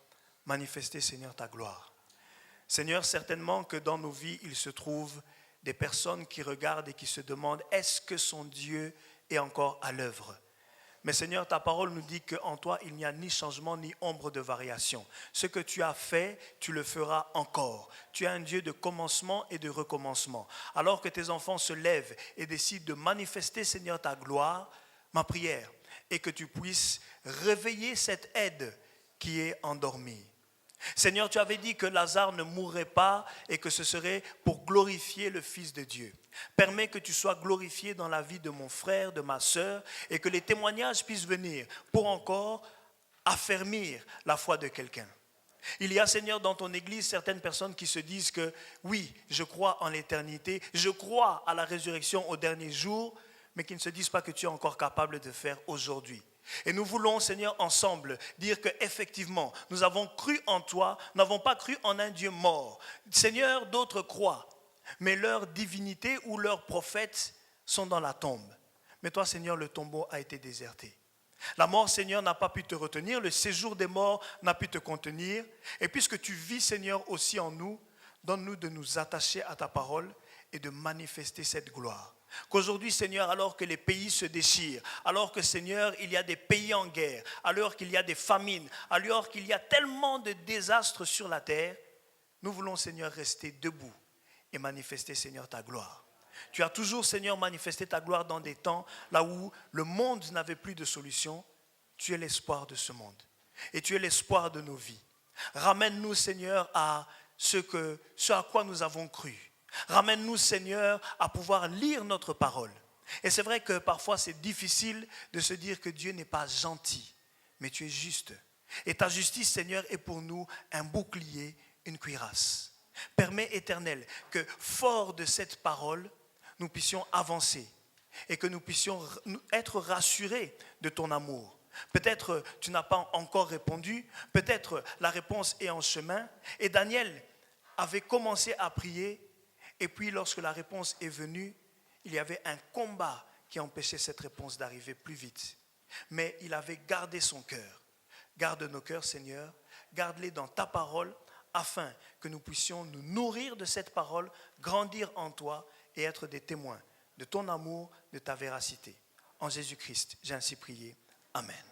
manifester, Seigneur, ta gloire. Seigneur, certainement que dans nos vies, il se trouve des personnes qui regardent et qui se demandent « Est-ce que son Dieu est encore à l'œuvre ?» Mais Seigneur, ta parole nous dit qu'en toi, il n'y a ni changement ni ombre de variation. Ce que tu as fait, tu le feras encore. Tu es un Dieu de commencement et de recommencement. Alors que tes enfants se lèvent et décident de manifester, Seigneur, ta gloire, ma prière est que tu puisses réveiller cette aide qui est endormie. Seigneur, tu avais dit que Lazare ne mourrait pas et que ce serait pour glorifier le Fils de Dieu. Permets que tu sois glorifié dans la vie de mon frère, de ma sœur, et que les témoignages puissent venir pour encore affermir la foi de quelqu'un. Il y a, Seigneur, dans ton église, certaines personnes qui se disent que oui, je crois en l'éternité, je crois à la résurrection au dernier jour, mais qui ne se disent pas que tu es encore capable de faire aujourd'hui. Et nous voulons, Seigneur, ensemble dire qu'effectivement, nous avons cru en toi, nous n'avons pas cru en un Dieu mort. Seigneur, d'autres croient, mais leur divinité ou leurs prophètes sont dans la tombe. Mais toi, Seigneur, le tombeau a été déserté. La mort, Seigneur, n'a pas pu te retenir, le séjour des morts n'a pu te contenir. Et puisque tu vis, Seigneur, aussi en nous, donne-nous de nous attacher à ta parole et de manifester cette gloire. Qu'aujourd'hui, Seigneur, alors que les pays se déchirent, alors que, Seigneur, il y a des pays en guerre, alors qu'il y a des famines, alors qu'il y a tellement de désastres sur la terre, nous voulons, Seigneur, rester debout et manifester, Seigneur, ta gloire. Tu as toujours, Seigneur, manifesté ta gloire dans des temps là où le monde n'avait plus de solution. Tu es l'espoir de ce monde et tu es l'espoir de nos vies. Ramène-nous, Seigneur, à ce à quoi nous avons cru. Ramène-nous, Seigneur, à pouvoir lire notre parole. Et c'est vrai que parfois c'est difficile de se dire que Dieu n'est pas gentil, mais tu es juste. Et ta justice, Seigneur, est pour nous un bouclier, une cuirasse. Permets, Éternel, que fort de cette parole, nous puissions avancer et que nous puissions être rassurés de ton amour. Peut-être tu n'as pas encore répondu, peut-être la réponse est en chemin. Et Daniel avait commencé à prier, et puis lorsque la réponse est venue, il y avait un combat qui empêchait cette réponse d'arriver plus vite. Mais il avait gardé son cœur. Garde nos cœurs, Seigneur, garde-les dans ta parole, afin que nous puissions nous nourrir de cette parole, grandir en toi et être des témoins de ton amour, de ta véracité. En Jésus-Christ, j'ai ainsi prié. Amen.